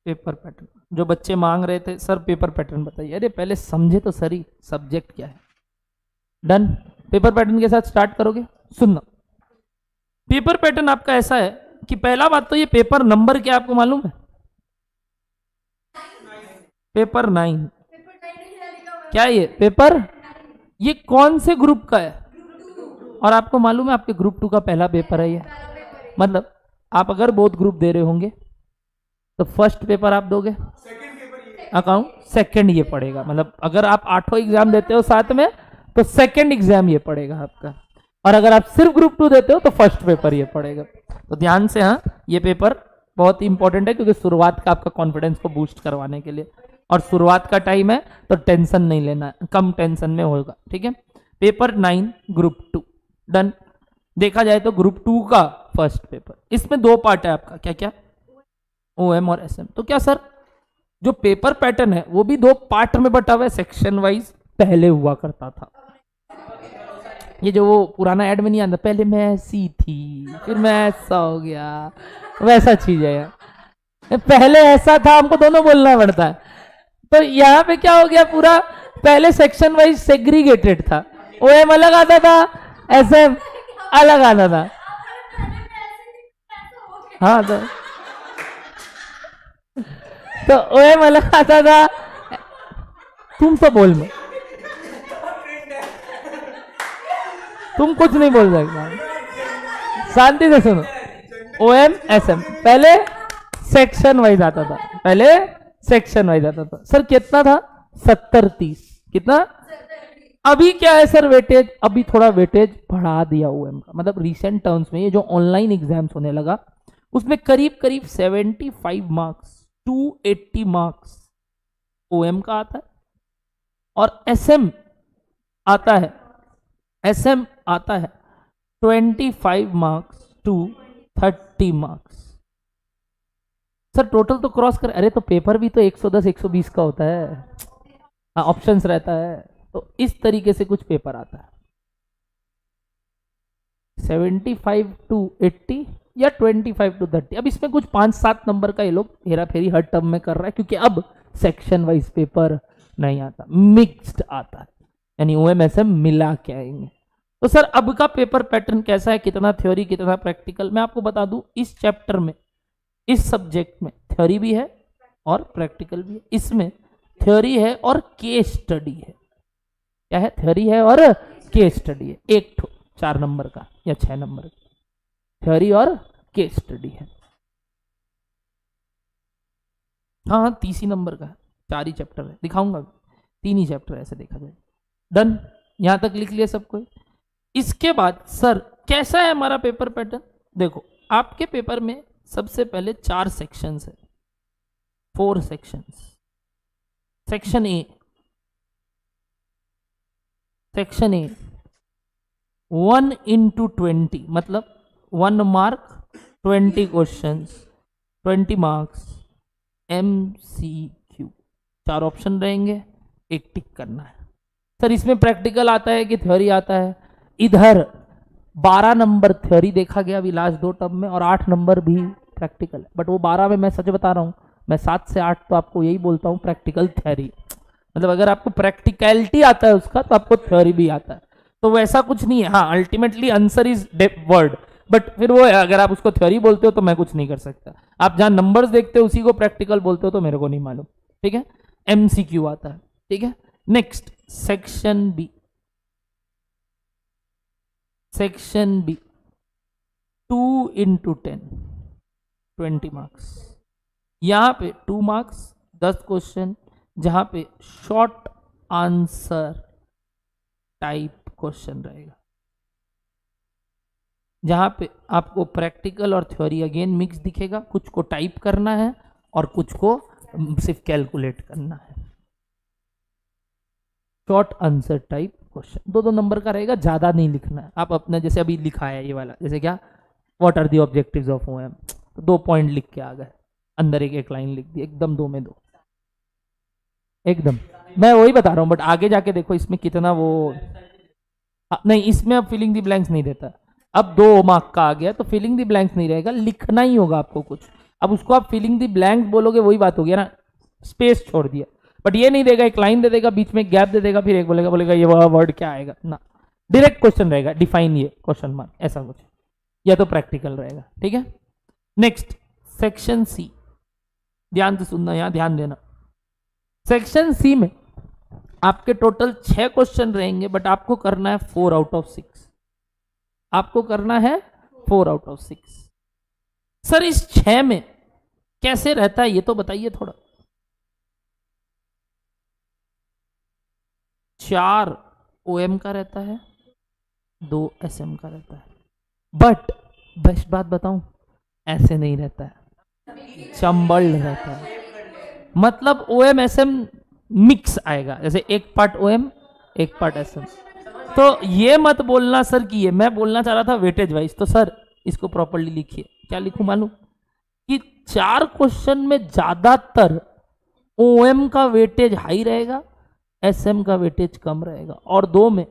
पेपर पैटर्न जो बच्चे मांग रहे थे, सर पेपर पैटर्न बताइए। अरे पहले समझे तो सही सब्जेक्ट क्या है। डन, पेपर पैटर्न के साथ स्टार्ट करोगे। सुनना, पेपर पैटर्न आपका ऐसा है कि पहला बात तो ये पेपर नंबर क्या आपको मालूम है, पेपर 9। क्या ये पेपर, ये कौन से ग्रुप का है, और आपको मालूम है आपके ग्रुप 2 का पहला पेपर है ये। मतलब आप अगर बोथ ग्रुप दे रहे होंगे तो फर्स्ट पेपर आप दोगे अकाउंट, सेकंड ये पड़ेगा। मतलब अगर आप 8 एग्जाम देते हो साथ में तो सेकंड एग्जाम ये पड़ेगा आपका, और अगर आप सिर्फ ग्रुप 2 देते हो तो फर्स्ट पेपर ये पड़ेगा। तो ध्यान से, हाँ ये पेपर बहुत इंपॉर्टेंट है, क्योंकि शुरुआत का आपका कॉन्फिडेंस को बूस्ट करवाने के लिए, और शुरुआत का टाइम है तो टेंशन नहीं लेना, कम टेंशन में होगा, ठीक है। Paper 9 group 2 done. देखा जाए तो ग्रुप 2 का फर्स्ट पेपर, इसमें 2 पार्ट है आपका, क्या क्या, ओएम और एसएम। तो क्या सर, जो पेपर पैटर्न है वो भी 2 पार्ट में बटा हुआ है, सेक्शन वाइज पहले हुआ करता था। ये जो वो पुराना ऐड में नहीं आता, पहले मैं ऐसी थी फिर मैं ऐसा हो गया, वैसा चीज है यार। पहले ऐसा था, हमको दोनों बोलना पड़ता है। तो यहाँ पे क्या हो गया, पूरा पहले सेक्शन वाइज सेग्रीगेटेड था, ओएम अलग आता था, एसएम अलग आता था। हाँ, तो ओएम अलग आता था। तुम तो बोल में, तुम कुछ नहीं बोल सकते, शांति से सुनो। ओएम एसएम पहले सेक्शन वाइज आता था, पहले सेक्शन वाइज आता था। सर कितना था, 70-30, कितना। अभी क्या है सर, वेटेज, अभी थोड़ा वेटेज बढ़ा दिया ओएम का। मतलब रिसेंट टर्म्स में ये जो ऑनलाइन एग्जाम्स होने लगा, उसमें करीब करीब 75 मार्क्स, 280 मार्क्स ओएम का आता है, और एसएम आता है, एसएम आता है 25 marks to 30 marks. Sir total तो क्रॉस कर, अरे तो पेपर भी तो 110 120 का होता है, ऑप्शंस रहता है, तो इस तरीके से कुछ पेपर आता है। 75 टू 80 या 25 टू 30। अब इसमें कुछ 5-7 नंबर का ये लोग हेरा फेरी हर टर्म में कर रहा है, क्योंकि अब सेक्शन वाइज पेपर नहीं आता, मिक्स्ड आता है, यानी ओएमएसएम मिला के आएंगे। तो सर अब का पेपर पैटर्न कैसा है, कितना थ्योरी कितना प्रैक्टिकल। मैं आपको बता दूं, इस चैप्टर में, इस सब्जेक्ट में थ्योरी भी है और प्रैक्टिकल भी है। इसमें थ्योरी है और केस स्टडी है। क्या है, थ्योरी है और केस स्टडी है। एक 4 नंबर का या 6 नंबर का थ्योरी और केस स्टडी है। हाँ 30 नंबर का, 4 ही चैप्टर है, दिखाऊंगा 3 ही चैप्टर ऐसे देखा जाए। डन, यहां तक लिख लिया सब कोई। इसके बाद सर कैसा है हमारा पेपर पैटर्न, देखो आपके पेपर में सबसे पहले 4 सेक्शंस है, 4 sections. Section A, section A 1 into 20 मतलब 1 mark 20 questions 20 marks MCQ। 4 option रहेंगे, एक टिक करना है। सर इसमें प्रैक्टिकल आता है कि थ्योरी आता है? इधर 12 नंबर थ्योरी देखा गया अभी लास्ट 2 टर्म में और 8 नंबर भी प्रैक्टिकल। बट वो 12 में मैं सच बता रहा हूँ, मैं 7 से 8 तो आपको यही बोलता हूँ प्रैक्टिकल थ्योरी। मतलब अगर आपको प्रैक्टिकलिटी आता है उसका तो आपको थ्योरी भी आता है। तो वैसा कुछ नहीं है। हाँ ultimately answer is word, but फिर वो है, अगर आप उसको थ्योरी बोलते हो तो मैं कुछ नहीं कर सकता। आप जहां नंबर्स देखते हो उसी को प्रैक्टिकल बोलते हो तो मेरे को नहीं मालूम। ठीक है, MCQ आता है। ठीक है, next section B. Section B 2 into 10 20 marks. यहां पे 2 मार्क्स 10 क्वेश्चन, जहां पे शॉर्ट आंसर टाइप क्वेश्चन रहेगा, जहां पे आपको प्रैक्टिकल और थ्योरी अगेन मिक्स दिखेगा। कुछ को टाइप करना है और कुछ को सिर्फ कैलकुलेट करना है। Short answer type question 2-2 number का रहेगा, ज्यादा नहीं लिखना है। आप अपने जैसे अभी लिखा है ये वाला, जैसे क्या what are the objectives of OM, तो 2 पॉइंट लिख के आ गए, अंदर एक लाइन लिख दी, एकदम 2 में 2 एकदम। मैं वही बता रहा हूँ, बट आगे जाके देखो इसमें कितना वो नहीं, इसमें अब फिलिंग द ब्लैंक्स नहीं देता। अब 2 मार्क का आ गया तो फिलिंग द ब्लैंक्स नहीं रहेगा, लिखना ही होगा आपको कुछ। अब उसको आप फिलिंग द ब्लैंक्स बोलोगे, वही बात हो गया ना, स्पेस छोड़ दिया। बट ये नहीं देगा, एक लाइन दे देगा, बीच में गैप दे देगा, फिर एक बोलेगा ये वर्ड क्या आएगा ना। डायरेक्ट क्वेश्चन रहेगा, डिफाइन ये क्वेश्चन मार्क, ऐसा कुछ, या तो प्रैक्टिकल रहेगा। ठीक है, नेक्स्ट सेक्शन सी। ध्यान से सुनना, यहां ध्यान देना। सेक्शन सी में आपके टोटल 6 क्वेश्चन रहेंगे, बट आपको करना है 4 out of 6। आपको करना है 4 out of 6। सर इस 6 में कैसे रहता है ये तो बताइए थोड़ा। 4 OM का रहता है, 2 SM का रहता है। बट बेस्ट बात बताऊं, ऐसे नहीं रहता है, चंबल रहता है। मतलब OM SM मिक्स आएगा, जैसे एक पार्ट OM एक पार्ट SM। तो ये मत बोलना सर कि ये, मैं बोलना चाह रहा था वेटेज वाइज। तो सर इसको प्रॉपर्ली लिखिए। क्या लिखूं मालूम? कि 4 क्वेश्चन में ज्यादातर OM का वेटेज हाई रहेगा, SM का वेटेज कम रहेगा, और 2 में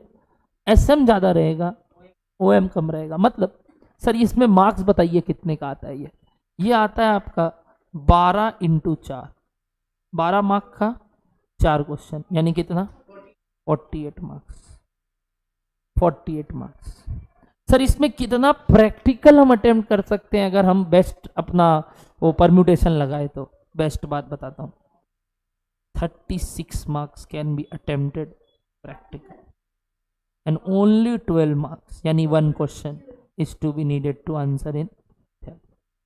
SM ज्यादा रहेगा, OM कम रहेगा। मतलब सर इसमें मार्क्स बताइए कितने का आता है? ये आता है आपका 12 into 4, 12 मार्क का 4 क्वेश्चन, यानी कितना? 48 मार्क्स। 48 मार्क्स। सर इसमें कितना प्रैक्टिकल हम अटेम्प्ट कर सकते हैं अगर हम बेस्ट अपना वो परम्यूटेशन लगाए तो? बेस्ट बात बताता हूं, 36 marks can be attempted practical and only 12 marks, यानी 1 question is to be needed to answer in.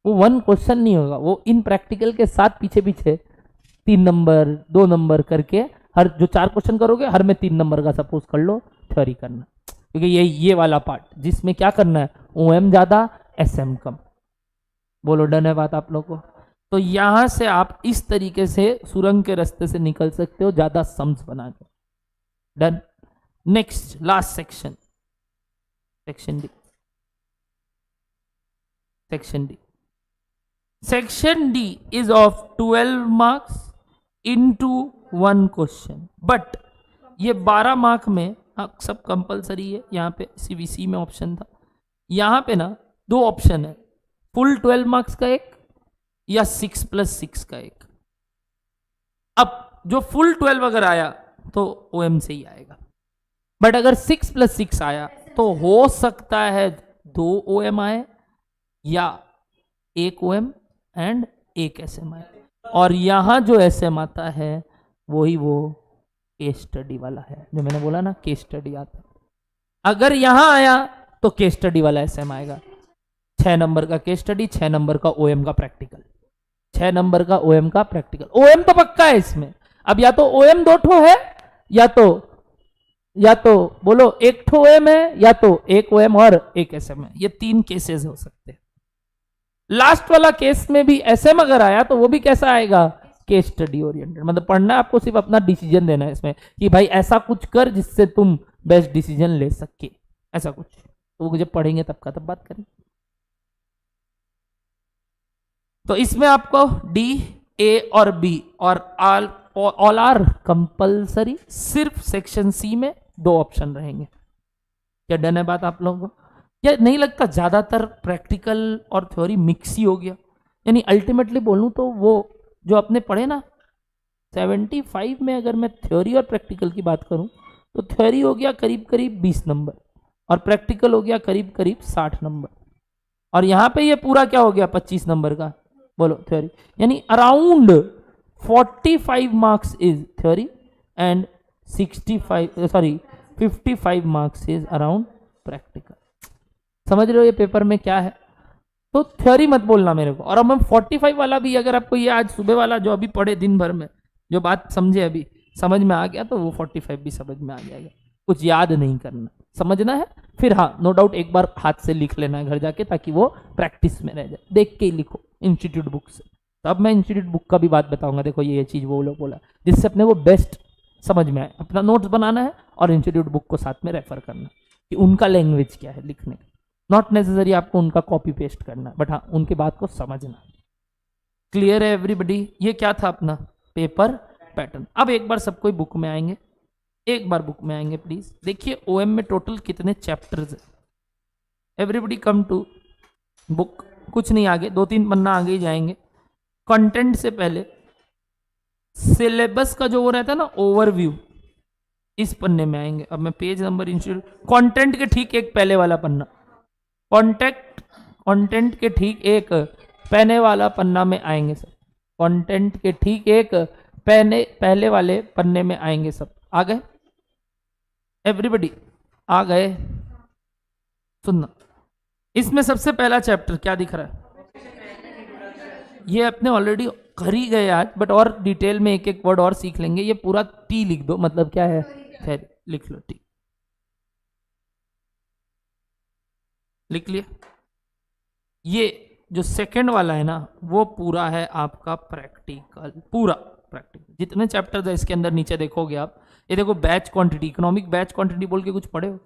वो 1 क्वेश्चन नहीं होगा, वो इन प्रैक्टिकल के साथ पीछे पीछे 3 नंबर 2 नंबर करके, हर जो 4 क्वेश्चन करोगे हर में 3 नंबर का सपोज कर लो थ्योरी करना। क्योंकि ये वाला पार्ट जिसमें क्या करना है, OM ज्यादा SM कम। बोलो डन है बात आप लोगों को? तो यहां से आप इस तरीके से सुरंग के रास्ते से निकल सकते हो, ज्यादा सम्स बना के। Done. Next last section, section D. Section D, section D is of 12 marks into 1 question. But ये 12 मार्क में सब कंपलसरी है। यहाँ पे CBC में ऑप्शन था, यहाँ पे ना 2 ऑप्शन है, फुल 12 मार्क्स का एक या 6+6 का एक। अब जो फुल 12 अगर आया तो OM से ही आएगा, बट अगर 6+6 आया तो हो सकता है 2 OM आए या 1 OM एंड 1 SM आए। और यहां जो SM आता है वही वो केस स्टडी वाला है, जो मैंने बोला ना केस स्टडी आता है। अगर यहां आया तो केस स्टडी वाला SM आएगा। 6 नंबर का केस स्टडी, 6 नंबर का OM का प्रैक्टिकल, 6 नंबर का OM का प्रैक्टिकल। OM तो पक्का है इसमें। अब या तो OM 2 ठो है, या तो बोलो 1 ठो OM है, या तो 1 OM और 1 SM है। ये 3 केसेस हो सकते हैं। लास्ट वाला केस में भी SM अगर आया तो वो भी कैसा आएगा? Case study oriented. मतलब पढ़ना है आपको, सिर्फ अपना डिसीजन देना है इसमें कि भाई ऐसा कुछ कर जिससे तुम बेस्ट डिसीजन ले सके। ऐसा कुछ, तो वो जब पढ़ेंगे तब का तब बात करेंगे। तो इसमें आपको डी, ए और बी और ऑल आर कंपल्सरी, सिर्फ सेक्शन सी में 2 ऑप्शन रहेंगे। क्या डन है बात आप लोगों को? या नहीं लगता ज्यादातर प्रैक्टिकल और थ्योरी मिक्स ही हो गया? यानी अल्टीमेटली बोलूं तो वो जो आपने पढ़े ना 75 में, अगर मैं थ्योरी और प्रैक्टिकल की बात करूं तो थ्योरी हो गया करीब करीब 20 नंबर और प्रैक्टिकल हो गया करीब करीब 60 नंबर, और यहां पे ये पूरा क्या हो गया 25 नंबर का, बोलो थ्योरी। यानी around 45 marks is theory and 55 marks is around practical. समझ रहे हो ये पेपर में क्या है? तो थ्योरी मत बोलना मेरे को। और अब हम 45 वाला भी, अगर आपको ये आज सुबह वाला जो अभी पढ़े दिन भर में, जो बात समझे अभी समझ में आ गया, तो वो 45 भी समझ में आ जाएगा। कुछ याद नहीं करना, समझना है। फिर हाँ, नो डाउट एक बार हाथ से लिख लेना है घर जाके, ताकि वो प्रैक्टिस में रह जाए। देख के ही लिखो इंस्टीट्यूट बुक से। तो अब मैं इंस्टीट्यूट बुक का भी बात बताऊंगा। देखो ये चीज वो लोग बोला, जिससे अपने को बेस्ट समझ में आए। अपना नोट्स बनाना है और इंस्टीट्यूट बुक को साथ में रेफर करना कि उनका लैंग्वेज क्या है लिखने का। नॉट नेसेसरी आपको उनका कॉपी पेस्ट करना, बट हाँ उनकी बात को समझना। क्लियर है एवरीबडी? ये क्या था अपना पेपर पैटर्न। अब एक बार सब कोई बुक में आएंगे, एक बार बुक में आएंगे प्लीज। देखिए ओएम में टोटल कितने चैप्टर्स है। Everybody come to book. कुछ नहीं आगे, 2-3 पन्ना आगे ही जाएंगे। कंटेंट से पहले सिलेबस का जो वो रहता है ना ओवरव्यू, इस पन्ने में आएंगे। अब मैं पेज नंबर इंस्टीट्यूट कंटेंट के ठीक एक पहले वाला पन्ना, कंटेंट के ठीक एक पहले वाला पन्ना में आएंगे सब। कंटेंट के ठीक एक पहले वाले पन्ने में आएंगे सब। आ गए एवरीबडी? आ गए? सुनना, इसमें सबसे पहला चैप्टर क्या दिख रहा है? ये अपने ऑलरेडी कर ही गए आज, बट और डिटेल में एक एक वर्ड और सीख लेंगे। ये पूरा टी लिख दो, मतलब क्या है? थ्योरी लिख लो, टी लिख लिया। ये जो सेकंड वाला है ना, वो पूरा है आपका प्रैक्टिकल, पूरा प्रैक्टिकल। जितने चैप्टर्स है इसके अंदर नीचे देखोगे आप, ये देखो batch quantity, economic batch quantity बोल के कुछ पढ़े हो?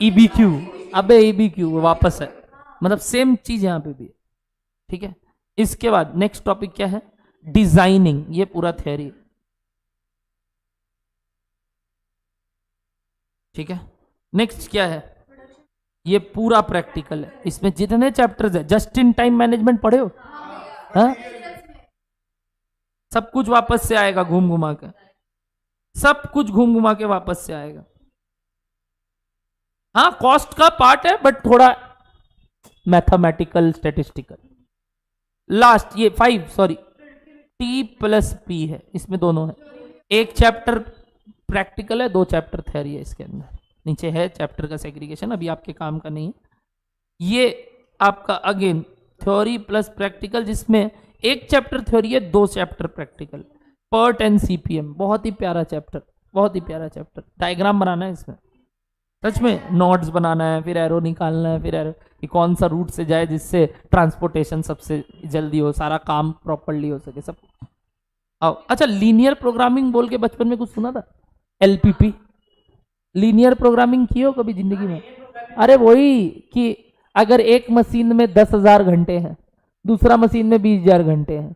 ईबीक्यू, अबे ईबीक्यू वापस है, मतलब सेम चीज यहां पे भी है। ठीक है, इसके बाद नेक्स्ट टॉपिक क्या है? डिजाइनिंग। ये पूरा थ्योरी। ठीक है, नेक्स्ट क्या है? ये पूरा प्रैक्टिकल है। इसमें जितने चैप्टर्स है, जस्ट इन टाइम मैनेजमेंट पढ़े हो? हाँ, सब कुछ वापस से आएगा घूम घुमा के, सब कुछ घूम घुमा के वापस से आएगा। हाँ कॉस्ट का पार्ट है, बट थोड़ा मैथमेटिकल स्टेटिस्टिकल। लास्ट ये 5 सॉरी टी प्लस पी है, इसमें दोनों है। एक चैप्टर प्रैक्टिकल है, 2 चैप्टर थ्योरी है इसके अंदर। नीचे है चैप्टर का सेग्रीगेशन, अभी आपके काम का नहीं है। ये आपका अगेन थ्योरी प्लस प्रैक्टिकल, जिसमें एक चैप्टर थ्योरी है, 2 chapter practical. PERT and CPM, बहुत ही प्यारा चैप्टर, बहुत ही प्यारा चैप्टर। डायग्राम बनाना है इसमें, सच में नोट्स बनाना है, फिर एरो निकालना है, फिर एरो कि कौन सा रूट से जाए जिससे ट्रांसपोर्टेशन सबसे जल्दी हो, सारा काम प्रॉपरली हो सके सब। आओ, अच्छा लीनियर प्रोग्रामिंग बोल के बचपन में कुछ सुना था? एलपीपी, लीनियर प्रोग्रामिंग की हो कभी जिंदगी में? अरे वही कि अगर एक मशीन में 10,000 घंटे हैं, दूसरा मशीन में 20,000 घंटे हैं,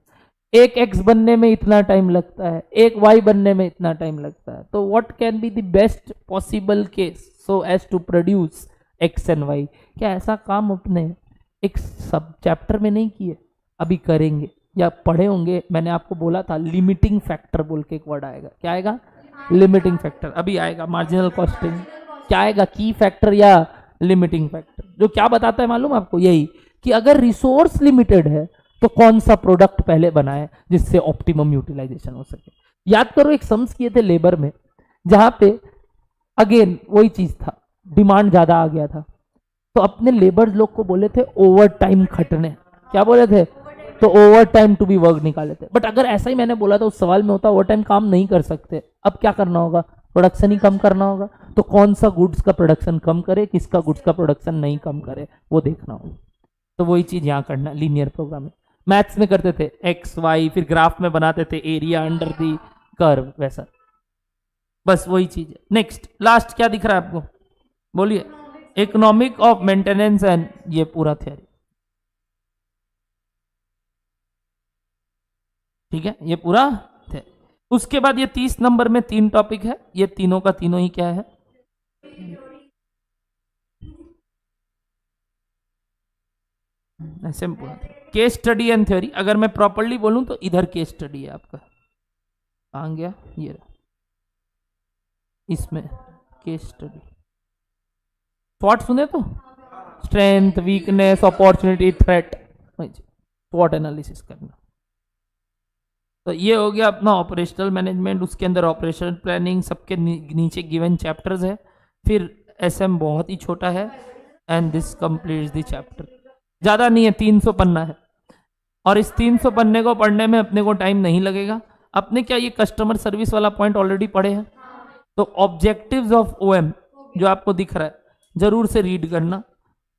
एक एक्स बनने में इतना टाइम लगता है, एक वाई बनने में इतना टाइम लगता है, तो what can be the best possible case so as to produce X and Y? क्या ऐसा काम अपने एक सब चैप्टर में नहीं किए? अभी करेंगे या पढ़े होंगे। मैंने आपको बोला था लिमिटिंग फैक्टर बोल के एक वर्ड आएगा। क्या आएगा? Limiting factor. अभी आएगा मार्जिनल कॉस्टिंग। क्या आएगा? की फैक्टर या लिमिटिंग फैक्टर। जो क्या बताता है मालूम आपको? यही कि अगर रिसोर्स लिमिटेड है तो कौन सा प्रोडक्ट पहले बनाए जिससे ऑप्टिमम यूटिलाइजेशन हो सके। याद करो एक सम्स किए थे लेबर में, जहां पे अगेन वही चीज था, डिमांड ज्यादा आ गया था, तो अपने लेबर लोग को बोले थे ओवर टाइम खटने। क्या बोले थे? तो overtime to be work निकाले थे। बट अगर ऐसा ही मैंने बोला था उस सवाल में होता ओवर टाइम काम नहीं कर सकते, अब क्या करना होगा? प्रोडक्शन ही कम करना होगा। तो कौन सा गुड्स का प्रोडक्शन कम करे, किसका गुड्स का प्रोडक्शन नहीं कम करे, वो देखना होगा। तो वही चीज यहाँ करना, लीनियर प्रोग्रामिंग। मैथ्स में करते थे एक्स वाई, फिर ग्राफ में बनाते थे एरिया अंडर दी कर्व, वैसा बस वही चीज है। नेक्स्ट लास्ट क्या दिख रहा है आपको? बोलिए। इकोनॉमिक ऑफ मेंटेनेंस एंड ये पूरा थ्योरी, ठीक है, ये पूरा थे। उसके बाद ये 30 नंबर में 3 टॉपिक है, ये तीनों का तीनों ही क्या है, ऐसे में पूरा केस स्टडी एंड थ्योरी। अगर मैं प्रॉपरली बोलूं तो इधर केस स्टडी है आपका, कहां गया ये रहा, इसमें केस स्टडी स्वॉट सुने तो स्ट्रेंथ, वीकनेस, अपॉर्चुनिटी, थ्रेट, स्वॉट एनालिसिस करना। तो ये हो गया अपना ऑपरेशनल मैनेजमेंट, उसके अंदर ऑपरेशनल प्लानिंग, सबके नीचे गिवन चैप्टर्स है। फिर एसएम बहुत ही छोटा है and this completes the chapter, ज़्यादा नहीं है, 300 पन्ना है। और इस 300 पन्ने को पढ़ने में अपने को टाइम नहीं लगेगा। अपने क्या ये कस्टमर सर्विस वाला पॉइंट ऑलरेडी पढ़े हैं, तो ऑब्जेक्टिव्स ऑफ ओएम जो आपको दिख रहा है जरूर से रीड करना,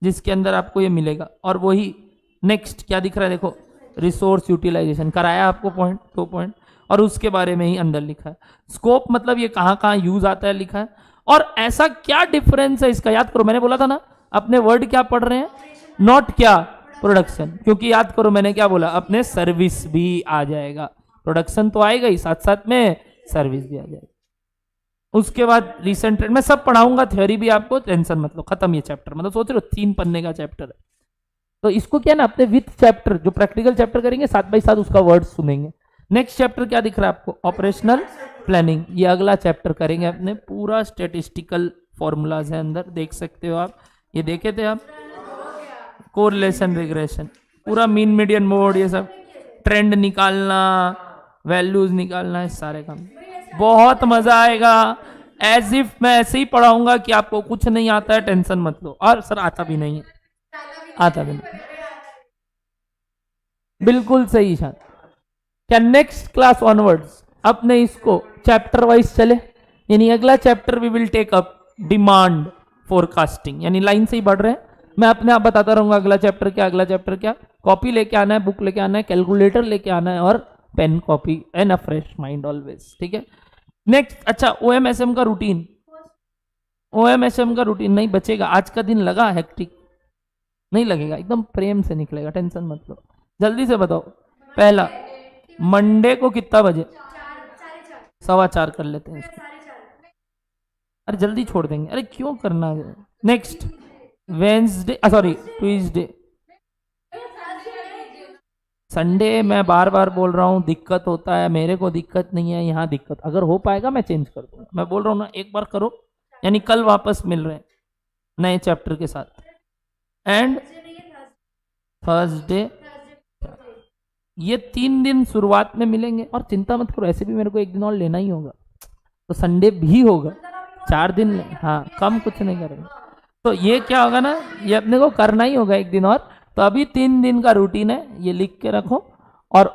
जिसके अंदर आपको ये मिलेगा। और वही नेक्स्ट क्या दिख रहा है देखो, रिसोर्स यूटिलाइजेशन कराया आपको पॉइंट 2 पॉइंट, और उसके बारे में ही अंदर लिखा है। स्कोप मतलब ये कहाँ कहाँ यूज आता है लिखा है। और ऐसा क्या डिफरेंस है इसका, याद करो मैंने बोला था ना, अपने वर्ड क्या पढ़ रहे हैं, नॉट क्या प्रोडक्शन, क्योंकि याद करो मैंने क्या बोला, अपने सर्विस भी आ जाएगा, प्रोडक्शन तो आएगा ही, साथ साथ में सर्विस भी आ जाएगी। उसके बाद रिसेंट ट्रेंड मैं सब पढ़ाऊंगा, थ्योरी भी आपको, टेंशन मतलब खत्म ये चैप्टर, मतलब सोच रहे हो 3 पन्ने का चैप्टर है। तो इसको क्या ना अपने विथ चैप्टर जो प्रैक्टिकल चैप्टर करेंगे साथ बाई साथ उसका वर्ड सुनेंगे। नेक्स्ट चैप्टर क्या दिख रहा है आपको, ऑपरेशनल प्लानिंग, ये अगला चैप्टर करेंगे अपने, पूरा स्टेटिस्टिकल फॉर्मूलाज है अंदर, देख सकते हो आप, ये देखे थे आप, कोरिलेशन, रिग्रेशन, पूरा मीन मीडियन मोड, ये सब ट्रेंड निकालना, वैल्यूज निकालना, है सारे काम, बहुत मजा आएगा। एज इफ मैं ऐसे ही पढ़ाऊंगा कि आपको कुछ नहीं आता है, टेंशन मत लो। और सर आता भी नहीं है, आता भी नहीं, बिल्कुल सही शायद। क्या नेक्स्ट क्लास ऑनवर्ड्स अपने इसको चैप्टर वाइज चले, यानी अगला chapter we will take up demand forecasting, यानी लाइन से ही बढ़ रहे हैं, मैं अपने आप बताता रहूंगा अगला चैप्टर क्या, अगला चैप्टर क्या। कॉपी लेके आना है, बुक लेके आना है, कैलकुलेटर लेके आना है, और pen copy and a fresh mind always, ठीक है। नेक्स्ट, अच्छा ओएमएसएम का रूटीन, ओएमएसएम का रूटीन नहीं बचेगा, आज का दिन लगा हेक्टिक, नहीं लगेगा, एकदम प्रेम से निकलेगा, टेंशन मत लो। जल्दी से बताओ, पहला मंडे को कितना बजे, 4:15 कर लेते हैं इसको, अरे जल्दी छोड़ देंगे, अरे क्यों करना है। Next Wednesday, sorry Tuesday, Sunday मैं बार बार बोल रहा हूँ दिक्कत होता है, मेरे को दिक्कत नहीं है, यहाँ दिक्कत, अगर हो पाएगा मैं चेंज कर दूंगा, मैं बोल रहा हूँ ना एक बार करो, यानी कल वापस मिल रहे हैं नए चैप्टर के साथ। एंड थर्सडे, ये 3 दिन शुरुआत में मिलेंगे, और चिंता मत करो ऐसे भी मेरे को 1 दिन और लेना ही होगा, तो संडे भी होगा, 4 दिन, हाँ कम कुछ नहीं करेंगे। तो ये क्या होगा ना, ये अपने को करना ही होगा 1 दिन और। तो अभी 3 दिन का रूटीन है, ये लिख के रखो। और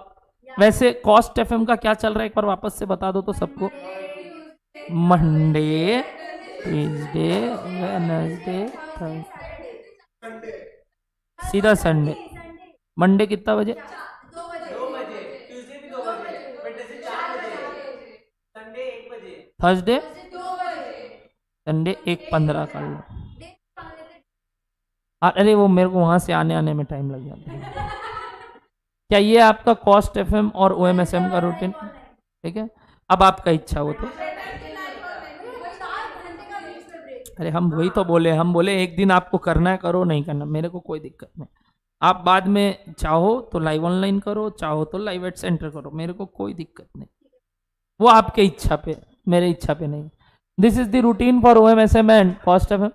वैसे कॉस्ट एफएम का क्या चल रहा है एक बार वापस से बता दो तो सबको, मंडे, ट्यूसडे, वेडनेसडे, थर्सडे, सीधा संडे। मंडे कितना बजे, 2 बजे, ट्यूसडे भी 2 बजे, वेडनेसडे 4 बजे, संडे 1 बजे, थर्सडे 2 बजे, संडे 1:15 कर लो। अरे वो मेरे को वहां से आने में टाइम लग जाता है। क्या ये आपका कॉस्ट एफएम और ओएमएसएम का रूटीन, ठीक है। अब आपका इच्छा हो तो, अरे हम वही तो बोले, हम बोले 1 दिन आपको करना है करो, नहीं करना मेरे को कोई दिक्कत नहीं। आप बाद में चाहो तो लाइव ऑनलाइन करो, चाहो तो लाइव एट सेंटर करो, मेरे को कोई दिक्कत नहीं, वो आपके इच्छा पे, मेरे इच्छा पे नहीं। This is the routine for OMSM and cost FM.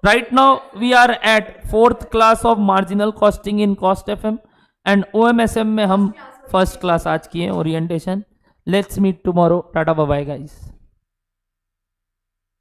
Right now we are at 4th class of marginal costing in cost FM and OMSM में हम 1st क्लास आज किए orientation. Let's meet tomorrow, tata bye bye guys.